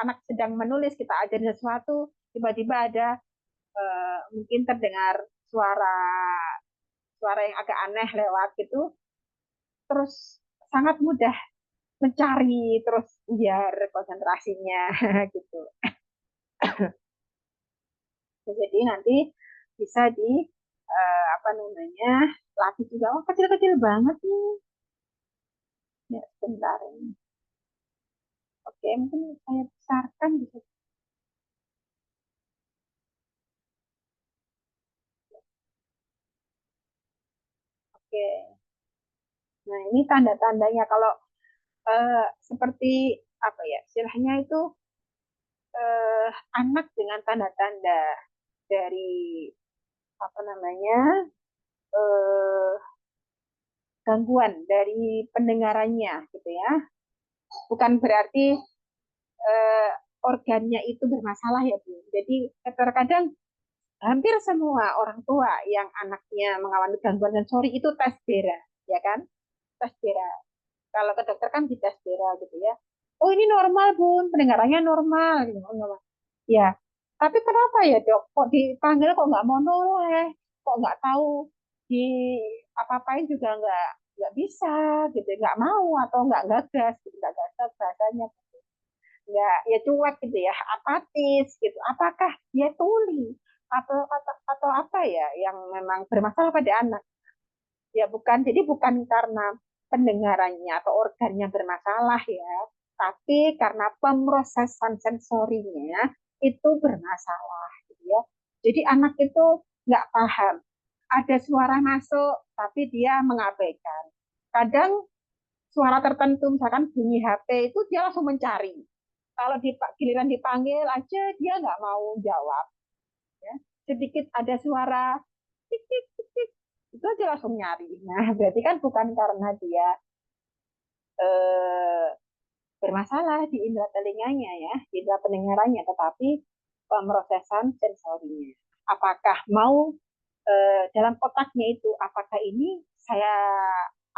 anak sedang menulis kita ajarin sesuatu tiba-tiba ada mungkin terdengar suara suara yang agak aneh lewat gitu terus sangat mudah mencari terus biar konsentrasinya gitu. Jadi nanti bisa di apa namanya latih juga. Oh kecil-kecil banget nih. Ya sebentar ini. Oke mungkin saya besarkan bisa. Oke. Nah ini tanda-tandanya kalau seperti apa ya istilahnya itu anak dengan tanda-tanda dari apa namanya eh, gangguan dari pendengarannya gitu ya. Bukan berarti eh, organnya itu bermasalah ya Bu. Jadi terkadang hampir semua orang tua yang anaknya mengalami gangguan sensori itu tes BERA, ya kan? Tes BERA. Kalau ke dokter kan di tes BERA gitu ya. Oh ini normal Bun, pendengarannya normal gitu. Oh, normal. Ya, tapi kenapa ya dok? Kok dipanggil kok nggak mau noleh? Kok nggak tahu di apa-apain juga nggak bisa gitu, nggak mau atau nggak gagas gitu, nggak gagas bahasanya ya ya cuek gitu ya apatis gitu apakah dia tuli atau apa ya yang memang bermasalah pada anak ya bukan jadi bukan karena pendengarannya atau organnya bermasalah ya tapi karena pemrosesan sensorinya itu bermasalah gitu ya jadi anak itu nggak paham ada suara masuk tapi dia mengabaikan kadang suara tertentu misalkan bunyi HP itu dia langsung mencari kalau giliran dipanggil aja dia nggak mau jawab ya. Sedikit ada suara tik tik tik tik itu aja langsung nyari nah berarti kan bukan karena dia eh, bermasalah di indera telinganya ya di indera pendengarannya tetapi pemrosesan sensorinya apakah mau dalam otaknya itu apakah ini saya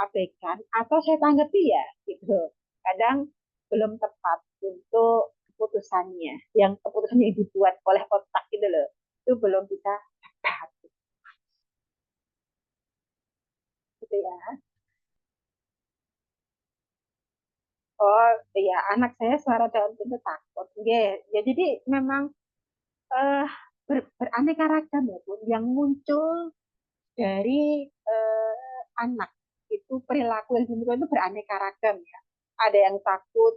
abaikan atau saya tanggapi ya gitu kadang belum tepat untuk keputusannya yang keputusannya yang dibuat oleh otak gitu loh itu belum bisa tepat gitu ya oh ya anak saya suara dalam pintu takut yeah. Ya jadi memang eh, beraneka ragam ya pun yang muncul dari anak itu perilaku yang dimiliki itu beraneka ragam ya ada yang takut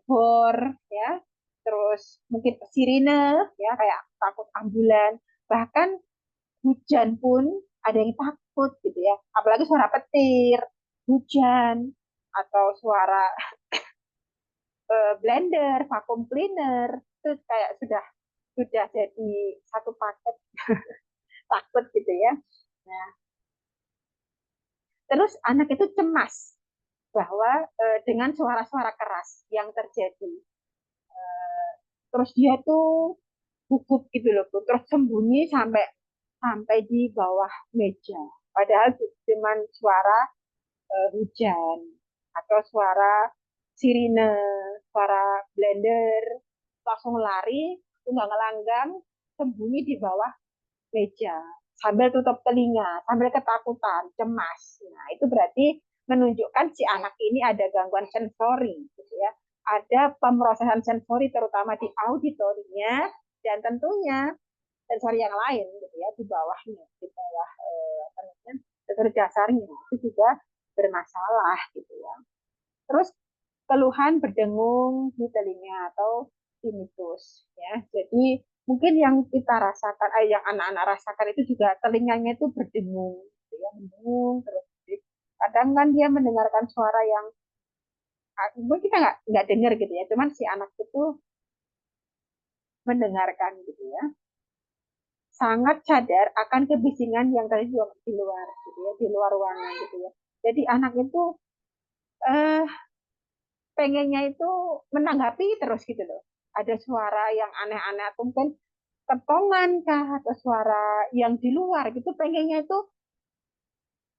bor ya terus mungkin sirine ya kayak takut ambulan bahkan hujan pun ada yang takut gitu ya apalagi suara petir hujan atau suara blender vacuum cleaner itu kayak sudah jadi satu paket takut gitu ya nah terus anak itu cemas bahwa dengan suara-suara keras yang terjadi terus dia tuh gugup gitu loh terus sembunyi sampai sampai di bawah meja padahal cuma suara hujan atau suara sirine suara blender langsung lari tunggang langgang sembunyi di bawah meja sambil tutup telinga sambil ketakutan cemas nah itu berarti menunjukkan si anak ini ada gangguan sensori gitu ya ada pemrosesan sensori terutama di auditorinya dan tentunya sensori yang lain gitu ya di bawahnya di bawah apa namanya sensori dasarnya itu juga bermasalah gitu ya terus keluhan berdengung di telinga atau tinnitus ya jadi mungkin yang kita rasakan yang anak-anak rasakan itu juga telinganya itu berdengung gitu ya mendengung terus kadang kan dia mendengarkan suara yang mungkin kita nggak dengar gitu ya cuman si anak itu mendengarkan gitu ya sangat sadar akan kebisingan yang tadi di luar gitu ya, di luar ruangan gitu ya. Jadi anak itu eh, pengennya itu menanggapi terus gitu loh. Ada suara yang aneh-aneh atau mungkin ketongan kah atau suara yang di luar gitu pengennya itu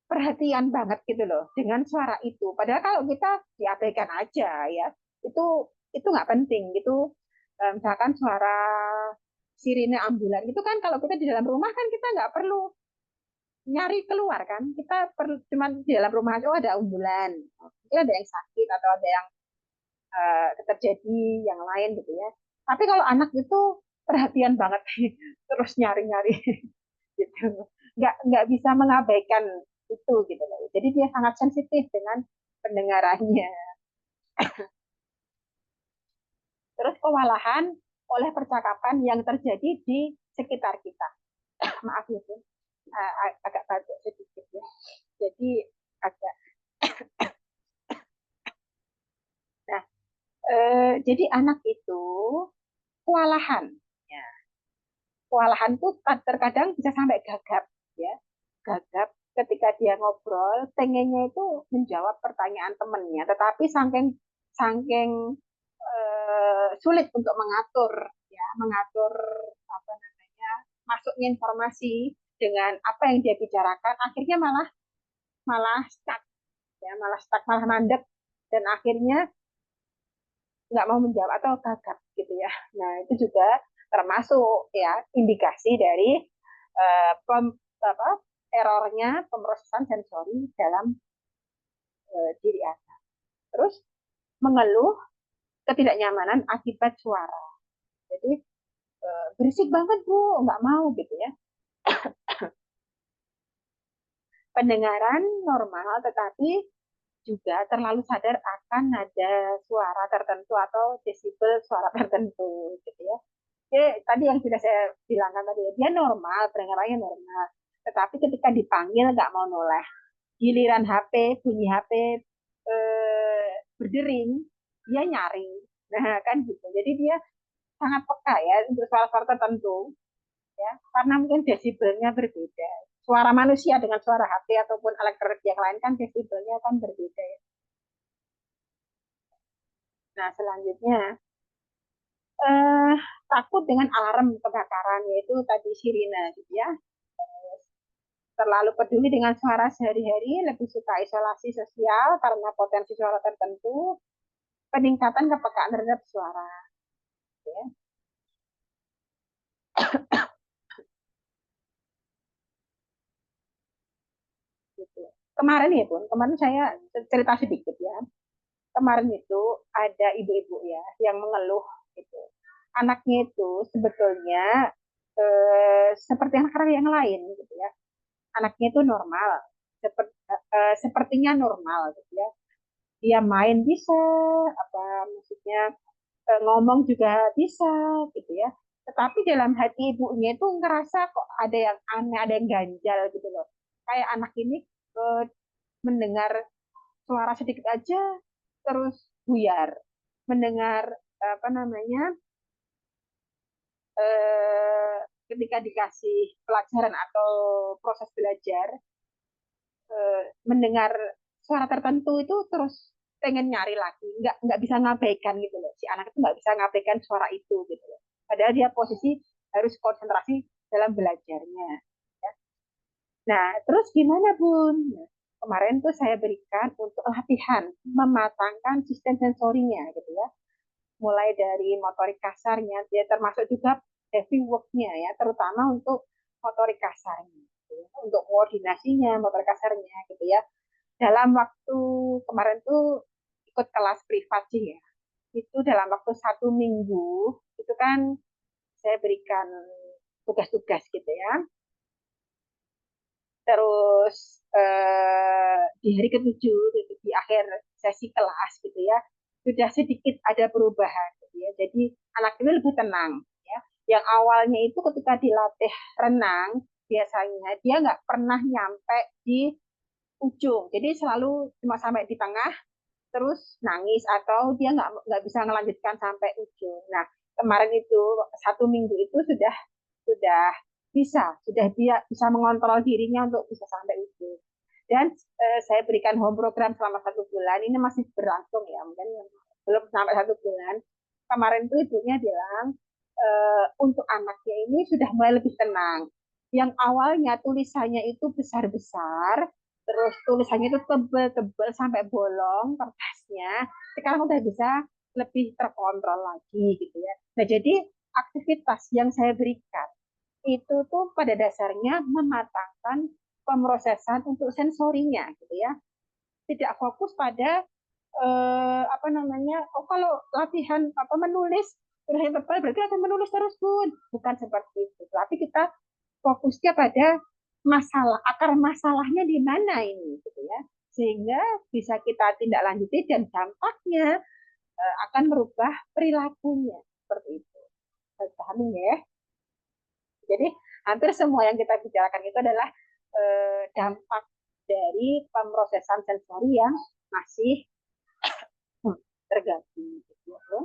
perhatian banget gitu loh dengan suara itu. Padahal kalau kita diabaikan aja ya, itu itu nggak penting gitu. Misalkan suara sirine ambulan itu kan kalau kita di dalam rumah kan kita nggak perlu nyari keluar kan. Kita perlu cuman di dalam rumah aja oh, ada ambulan. Mungkin ada yang sakit atau ada yang terjadi yang lain gitu ya. Tapi kalau anak itu perhatian banget terus nyari-nyari gitu. Nggak bisa mengabaikan itu gitu loh. Jadi dia sangat sensitif dengan pendengarannya. Terus kewalahan oleh percakapan yang terjadi di sekitar kita. Maaf ya, agak batuk sedikit ya. Jadi agak nah jadi anak itu kewalahan ya. Kewalahan tuh terkadang bisa sampai gagap ya. Gagap ketika dia ngobrol pengennya itu menjawab pertanyaan temennya tetapi saking saking sulit untuk mengatur ya mengatur apa namanya masuknya informasi dengan apa yang dia bicarakan akhirnya malah malah stuck ya malah stuck malah mandek dan akhirnya nggak mau menjawab atau gagap gitu ya. Nah itu juga termasuk ya indikasi dari pem, apa, errornya pemrosesan sensori dalam diri anak. Terus mengeluh ketidaknyamanan akibat suara. Jadi berisik banget bu, nggak mau gitu ya. Pendengaran normal, tetapi juga terlalu sadar akan nada suara tertentu atau desibel suara tertentu gitu ya. Jadi tadi yang sudah saya bilangkan tadi, dia normal, pendengarannya normal. Tetapi ketika dipanggil nggak mau noleh. Giliran HP, bunyi HP berdering, dia nyari. Nah kan gitu. Jadi dia sangat peka ya untuk suara-suara tertentu ya karena mungkin desibelnya berbeda suara manusia dengan suara HP ataupun elektronik yang lain kan desibelnya kan berbeda ya. Nah selanjutnya eh, takut dengan alarm kebakaran yaitu tadi sirine gitu ya terlalu peduli dengan suara sehari-hari lebih suka isolasi sosial karena potensi suara tertentu peningkatan kepekaan terhadap suara gitu ya. Gitu. Kemarin ya pun kemarin saya cerita sedikit ya kemarin itu ada ibu-ibu ya yang mengeluh gitu. Anaknya itu sebetulnya seperti anak-anak yang lain gitu ya. Anaknya itu normal, sepertinya normal gitu ya. Dia main bisa, apa maksudnya ngomong juga bisa gitu ya. Tetapi dalam hati ibunya itu ngerasa kok ada yang aneh, ada yang ganjal gitu loh. Kayak anak ini eh, mendengar suara sedikit aja terus buyar mendengar apa namanya eh, ketika dikasih pelajaran atau proses belajar mendengar suara tertentu itu terus pengen nyari lagi nggak bisa ngabaikan gitu loh si anak itu nggak bisa ngabaikan suara itu gitu loh padahal dia posisi harus konsentrasi dalam belajarnya ya. Nah terus gimana bun. Nah, kemarin tuh saya berikan untuk latihan mematangkan sistem sensorinya gitu ya mulai dari motorik kasarnya, dia termasuk juga heavy work-nya ya, terutama untuk motorik kasarnya, gitu ya. Untuk koordinasinya, motorik kasarnya gitu ya. Dalam waktu kemarin tuh ikut kelas privat sih ya, itu dalam waktu 1 minggu itu kan saya berikan tugas-tugas gitu ya. Terus di hari ketujuh gitu, di akhir sesi kelas gitu ya sudah sedikit ada perubahan gitu ya jadi anak ini lebih tenang ya yang awalnya itu ketika dilatih renang biasanya dia nggak pernah nyampe di ujung jadi selalu cuma sampai di tengah terus nangis atau dia nggak bisa melanjutkan sampai ujung nah kemarin itu 1 minggu itu sudah sudah dia bisa mengontrol dirinya untuk bisa sampai ujung. Dan saya berikan home program selama 1 bulan, ini masih berlangsung ya, mungkin belum sampai 1 bulan. Kemarin tuh ibunya bilang, untuk anaknya ini sudah mulai lebih tenang. Yang awalnya tulisannya itu besar-besar, terus tulisannya itu tebel-tebel sampai bolong kertasnya, sekarang udah bisa lebih terkontrol lagi gitu ya. Nah, jadi aktivitas yang saya berikan itu tuh pada dasarnya mematangkan pemrosesan untuk sensorinya gitu ya. Tidak fokus pada apa namanya, oh kalau latihan apa menulis tulisan tebal berarti akan menulis terus bun, bukan seperti itu. Tapi kita fokusnya pada masalah, akar masalahnya di mana ini gitu ya, sehingga bisa kita tindak lanjuti dan dampaknya akan merubah perilakunya seperti itu. Pahami ya. Jadi hampir semua yang kita bicarakan itu adalah dampak dari pemrosesan sensori yang masih terganggu. Gitu.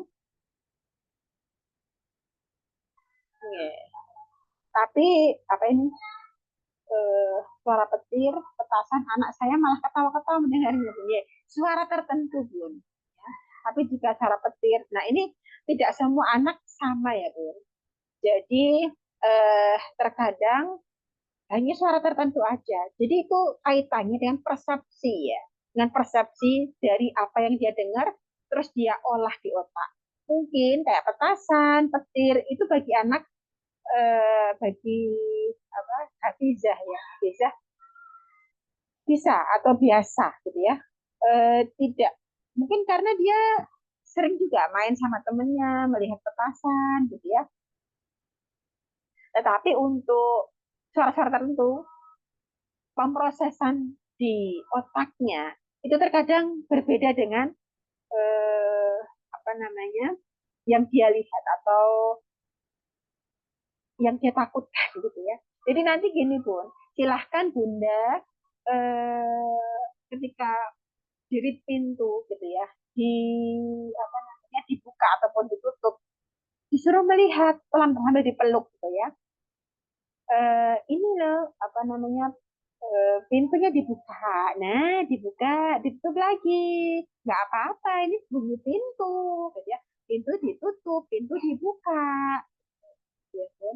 Yeah. Tapi apa ini, suara petir, petasan, anak saya malah ketawa-ketawa mendengarnya. Yeah. Suara tertentu bun. Ya. Tapi jika suara petir, nah ini tidak semua anak sama ya bun. Jadi terkadang hanya suara tertentu aja. Jadi itu kaitannya dengan persepsi ya, dengan persepsi dari apa yang dia dengar, terus dia olah di otak. Mungkin kayak petasan, petir itu bagi anak, bagi apa, hafizah ya, hafizah bisa atau biasa gitu ya. Tidak, mungkin karena dia sering juga main sama temennya, melihat petasan gitu ya. Tetapi untuk suara-suara tertentu, pemrosesan di otaknya itu terkadang berbeda dengan eh, apa namanya yang dia lihat atau yang dia takutkan gitu ya. Jadi nanti gini bun, silahkan bunda ketika diri pintu gitu ya, di apa namanya dibuka ataupun ditutup, disuruh melihat pelan-pelan sambil dipeluk gitu ya. Ini loh apa namanya, pintunya dibuka. Nah, dibuka, ditutup lagi. Nggak apa-apa, ini bunyi pintu. Gitu ya. Pintu ditutup, pintu dibuka. Ya, kan?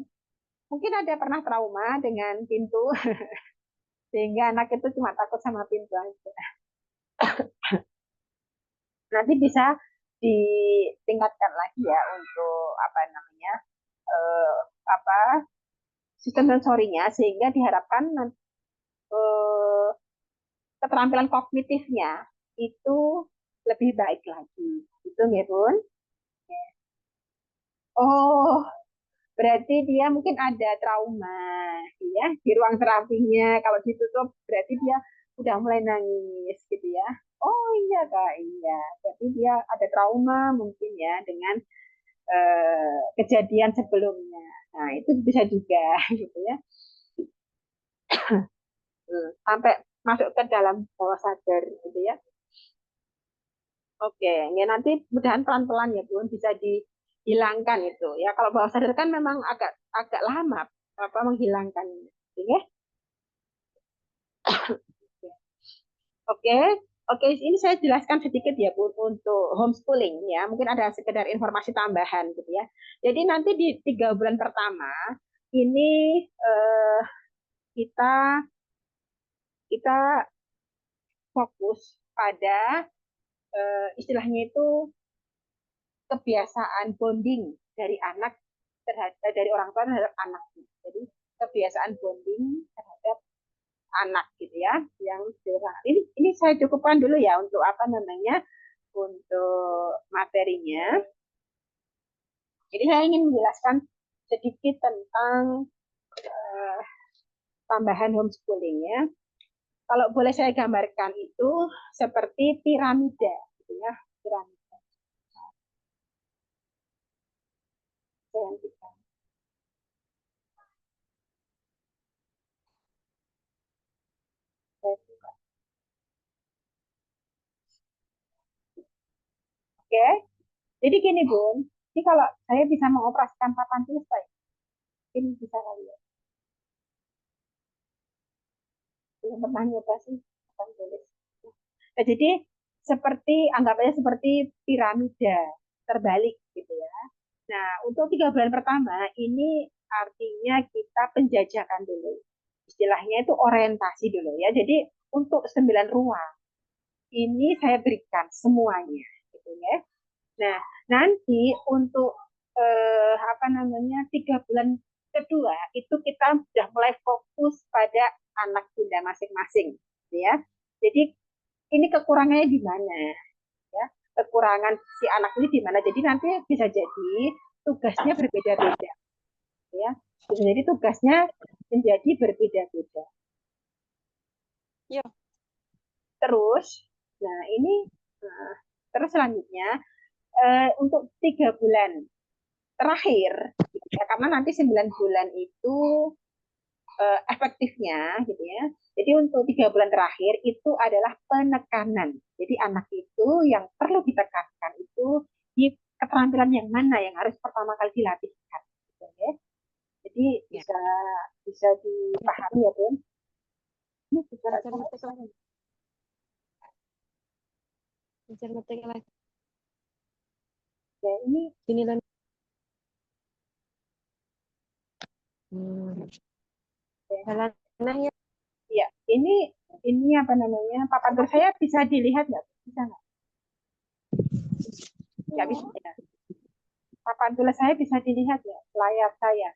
Mungkin ada pernah trauma dengan pintu, sehingga anak itu cuma takut sama pintu aja. Nanti bisa ditingkatkan lagi ya untuk apa namanya, eh, apa sistem sensorinya, sehingga diharapkan eh, keterampilan kognitifnya itu lebih baik lagi. Itu ya, Bun. Oh, berarti dia mungkin ada trauma ya di ruang terapinya. Kalau ditutup berarti dia udah mulai nangis gitu ya. Oh iya Kak, iya. Berarti dia ada trauma mungkin ya dengan kejadian sebelumnya. Nah, itu bisa juga gitu ya. Sampai masuk ke dalam bawah sadar gitu ya. Oke, ya nanti mudahan pelan-pelan ya Bun bisa dihilangkan itu. Ya kalau bawah sadar kan memang agak agak lama apa menghilangkannya. Oke, oke, oke. Ini saya jelaskan sedikit ya Bun untuk homeschooling ya. Mungkin ada sekedar informasi tambahan gitu ya. Jadi nanti di 3 bulan pertama ini eh, kita kita fokus pada istilahnya itu kebiasaan bonding dari anak terhadap, dari orang tua terhadap anaknya. Jadi kebiasaan bonding terhadap anak gitu ya, yang ini saya cukupkan dulu ya untuk apa namanya, untuk materinya. Jadi saya ingin menjelaskan sedikit tentang uh, tambahan homeschooling ya. Kalau boleh saya gambarkan itu seperti piramida gitu ya, piramida. Oke, jadi gini Bun, ini kalau saya bisa mengoperasikan papan tulis, Pak, ini bisa kali ya. belum pernah nyoba sih papan tulis. Nah, jadi seperti anggap aja seperti piramida terbalik gitu ya. Nah, untuk 3 bulan pertama ini artinya kita penjajakan dulu. Istilahnya itu orientasi dulu ya. Jadi untuk 9 ruang ini saya berikan semuanya gitu ya. Nah, nanti untuk apa namanya 3 bulan kedua itu kita sudah mulai fokus pada anak bunda masing-masing, gitu ya. Jadi ini kekurangannya di mana, ya? Kekurangan si anak ini di mana? Jadi nanti bisa jadi tugasnya berbeda-beda, ya. Bisa jadi tugasnya menjadi berbeda-beda. Ya. Terus, nah ini, nah, terus selanjutnya untuk 3 bulan terakhir, ya, karena nanti 9 bulan itu efektifnya, gitu ya. Jadi untuk 3 bulan terakhir itu adalah penekanan. Jadi anak itu yang perlu ditekankan itu di keterampilan yang mana yang harus pertama kali dilatihkan, gitu ya. Jadi bisa bisa dipahami ya, Bun. Ini bicara Belajar matematika lagi. ya, ini Inilah. Jalannya. ya, ini apa namanya? Papan tulis saya bisa dilihat nggak? Bisa nggak? Nggak bisa ya. Papan tulis saya bisa dilihat ya, layar saya.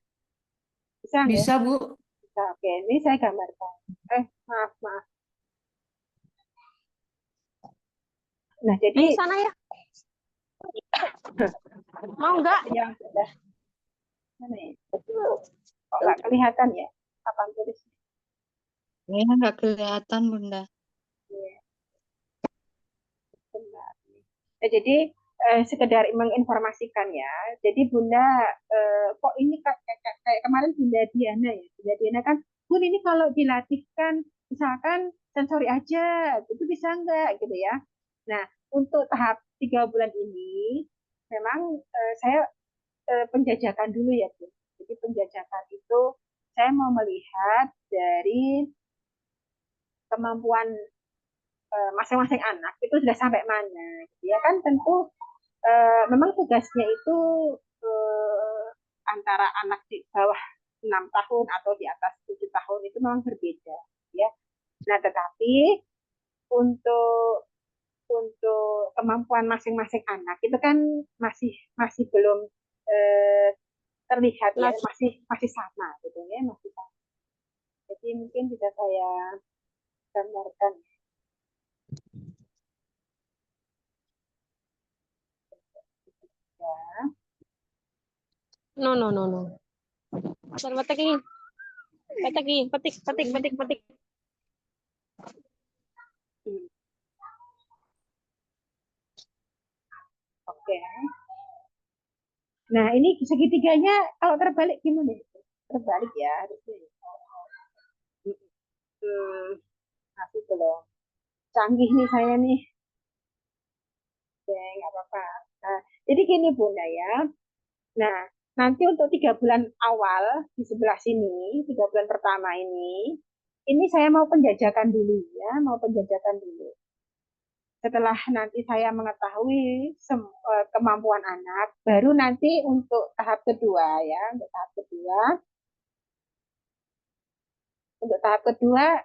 Bisa nggak? Bisa, Bu. Bisa, oke, ini saya gambarkan. Maaf, maaf. Nah, jadi Di sana ya. Mau nggak? yang sudah mana ya? Kok nggak kelihatan ya papan tulis? Ya, nggak kelihatan, Bunda. Ya, benar. Ya, jadi sekedar menginformasikan ya. Jadi Bunda, kok ini kayak kemarin Bunda Diana ya. Bunda Diana kan, Bun ini kalau dilatihkan misalkan sensori aja, itu bisa nggak gitu ya. Nah, untuk tahap 3 bulan ini, memang saya penjajakan dulu ya, Bu. Jadi penjajakan itu saya mau melihat dari kemampuan masing-masing anak itu sudah sampai mana. Ya kan tentu memang tugasnya itu eh, antara anak di bawah 6 tahun atau di atas 7 tahun itu memang berbeda, ya. Nah, tetapi untuk kemampuan masing-masing anak itu kan masih masih belum eh, terlihat ya, masih masih sama gitu ya, masih sama. Jadi mungkin bisa saya gambarkan ya. No, no, no, no. Sir, petik ini. Petik ini. Petik, petik, petik, petik. Oke. Nah, ini segitiganya kalau terbalik gimana? Terbalik ya harusnya. Masih belum. Canggih nih saya nih. Oke, nggak apa-apa. Nah, jadi gini Bunda ya. Nah, nanti untuk 3 bulan awal di sebelah sini, 3 bulan pertama ini saya mau penjajakan dulu ya, mau penjajakan dulu. Setelah nanti saya mengetahui kemampuan anak, baru nanti untuk tahap kedua ya, untuk tahap kedua,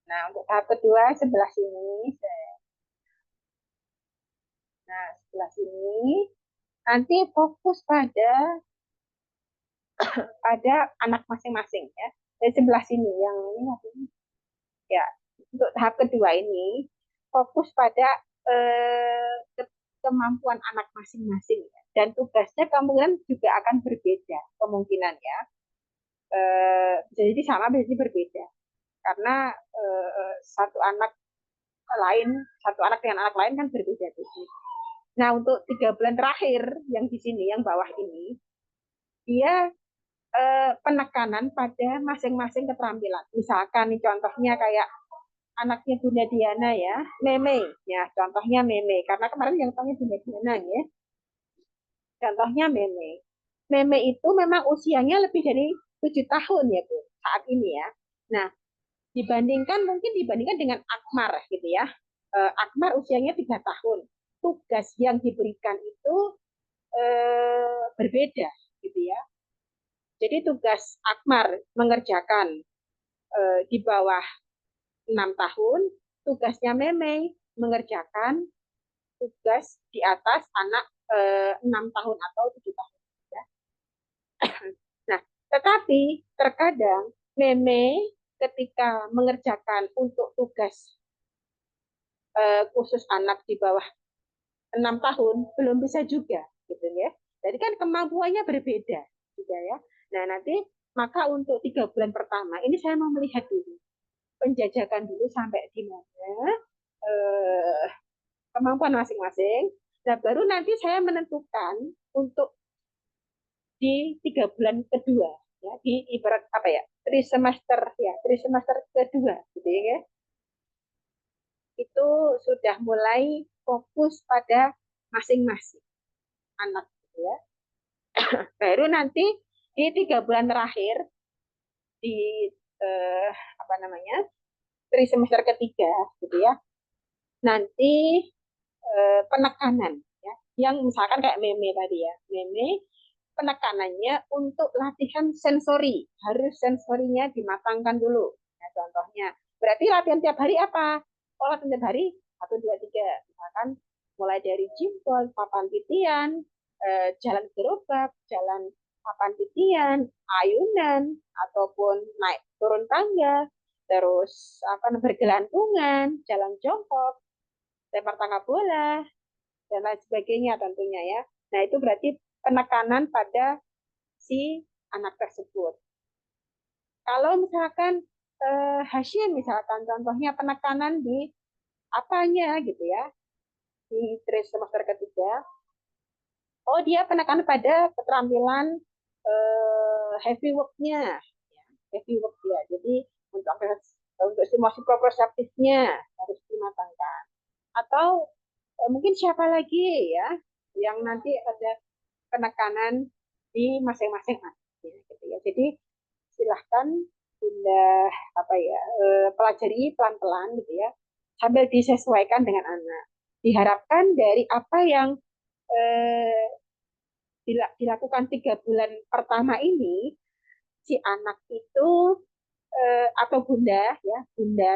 nah untuk tahap kedua sebelah sini, nah sebelah sini nanti fokus pada anak masing-masing ya. Dari sebelah sini yang ini ya, untuk tahap kedua ini fokus pada kemampuan anak masing-masing ya. Dan tugasnya kemungkinan juga akan berbeda kemungkinan ya. Jadi sama, bisa jadi berbeda karena satu anak dengan anak lain kan berbeda. Nah, untuk 3 bulan terakhir yang di sini, yang bawah ini, dia penekanan pada masing-masing keterampilan. Misalkan nih contohnya kayak anaknya Bunda Diana ya, Meme, ya contohnya Meme. Karena kemarin yang tanya Bunda Diana ya, contohnya Meme. Meme itu memang usianya lebih dari 7 tahun ya Bu, saat ini ya. Nah, Dibandingkan dengan Akmar gitu ya. Akmar usianya 3 tahun. Tugas yang diberikan itu berbeda gitu ya. Jadi tugas Akmar mengerjakan di bawah 6 tahun, tugasnya Meme mengerjakan tugas di atas anak 6 tahun atau 7 tahun. Ya. Nah, tetapi terkadang Meme ketika mengerjakan untuk tugas khusus anak di bawah 6 tahun belum bisa juga, gitu ya. Jadi kan kemampuannya berbeda juga ya. Nah nanti maka untuk 3 bulan pertama ini saya mau melihat dulu penjajakan dulu sampai di mana kemampuan masing-masing. Nah baru nanti saya menentukan untuk di 3 bulan kedua ya, di ibarat apa ya, tri semester kedua gitu ya, itu sudah mulai fokus pada masing-masing anak gitu ya. Baru nanti di 3 bulan terakhir di apa namanya, tri semester ketiga gitu ya, nanti penekanan ya, yang misalkan kayak Meme tadi ya, Meme penekanannya untuk latihan sensori, harus sensorinya dimatangkan dulu. Nah, contohnya, berarti latihan tiap hari apa? Oh, latihan tiap hari 1, 2, 3, misalkan mulai dari jimpol, papan titian, jalan gerobak, jalan papan titian, ayunan, ataupun naik turun tangga, terus bergelantungan, jalan jongkok, lempar tangga bola, dan lain sebagainya tentunya ya. Nah, itu berarti penekanan pada si anak tersebut. Kalau misalkan Hashim misalkan contohnya penekanan di apanya gitu ya, di semester ketiga, oh dia penekanan pada keterampilan heavy work-nya, heavy work ya. Jadi untuk simulasi proprioceptifnya harus dimatangkan. Atau mungkin siapa lagi ya yang nanti ada penekanan di masing-masing anak gitu ya. Jadi silahkan Bunda pelajari pelan-pelan gitu ya, sambil disesuaikan dengan anak. Diharapkan dari apa yang eh, dilakukan 3 bulan pertama ini, si anak itu atau bunda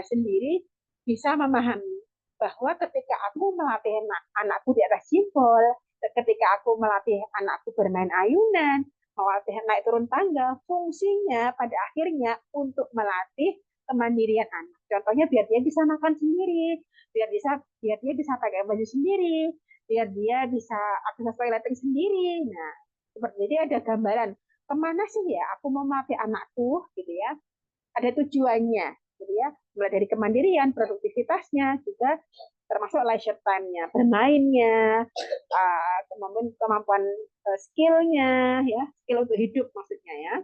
sendiri bisa memahami bahwa ketika aku melatih anakku di atas jempol, ketika aku melatih anakku bermain ayunan, melatih naik turun tangga, fungsinya pada akhirnya untuk melatih kemandirian anak. Contohnya biar dia bisa makan sendiri, biar dia bisa pakai baju sendiri, biar dia bisa akses toileting sendiri. Nah, seperti jadi ada gambaran kemana sih ya aku mau melatih anakku gitu ya, ada tujuannya gitu ya, mulai dari kemandirian, produktivitasnya, juga termasuk leisure time-nya, bermainnya, kemampuan skill-nya ya, skill untuk hidup maksudnya ya,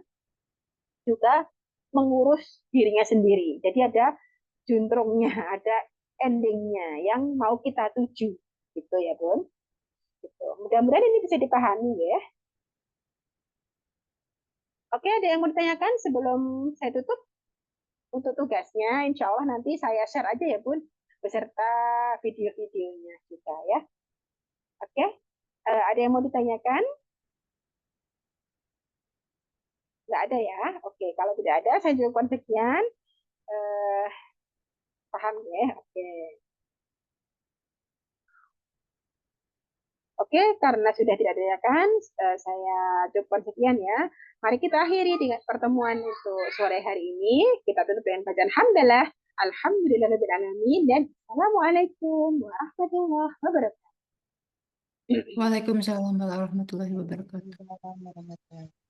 juga mengurus dirinya sendiri. Jadi ada juntrungnya, ada endingnya yang mau kita tuju gitu ya Bun. Gitu. Mudah-mudahan ini bisa dipahami ya. Oke, ada yang mau ditanyakan sebelum saya tutup? Untuk tugasnya, insya Allah nanti saya share aja ya Bun, beserta video-videonya juga ya. Oke, ada yang mau ditanyakan? Nggak ada ya? Oke, kalau tidak ada, saya jawab sekian. Eh, paham ya? Oke. Oke, karena sudah tidak ditanyakan, saya cukup sekian ya. Mari kita akhiri dengan pertemuan itu sore hari ini. Kita tutup dengan bacaan hamdalah. Alhamdulillahirrahmanirrahim. Dan Assalamualaikum warahmatullahi wabarakatuh. Waalaikumsalam warahmatullahi wabarakatuh. Warahmatullahi wabarakatuh.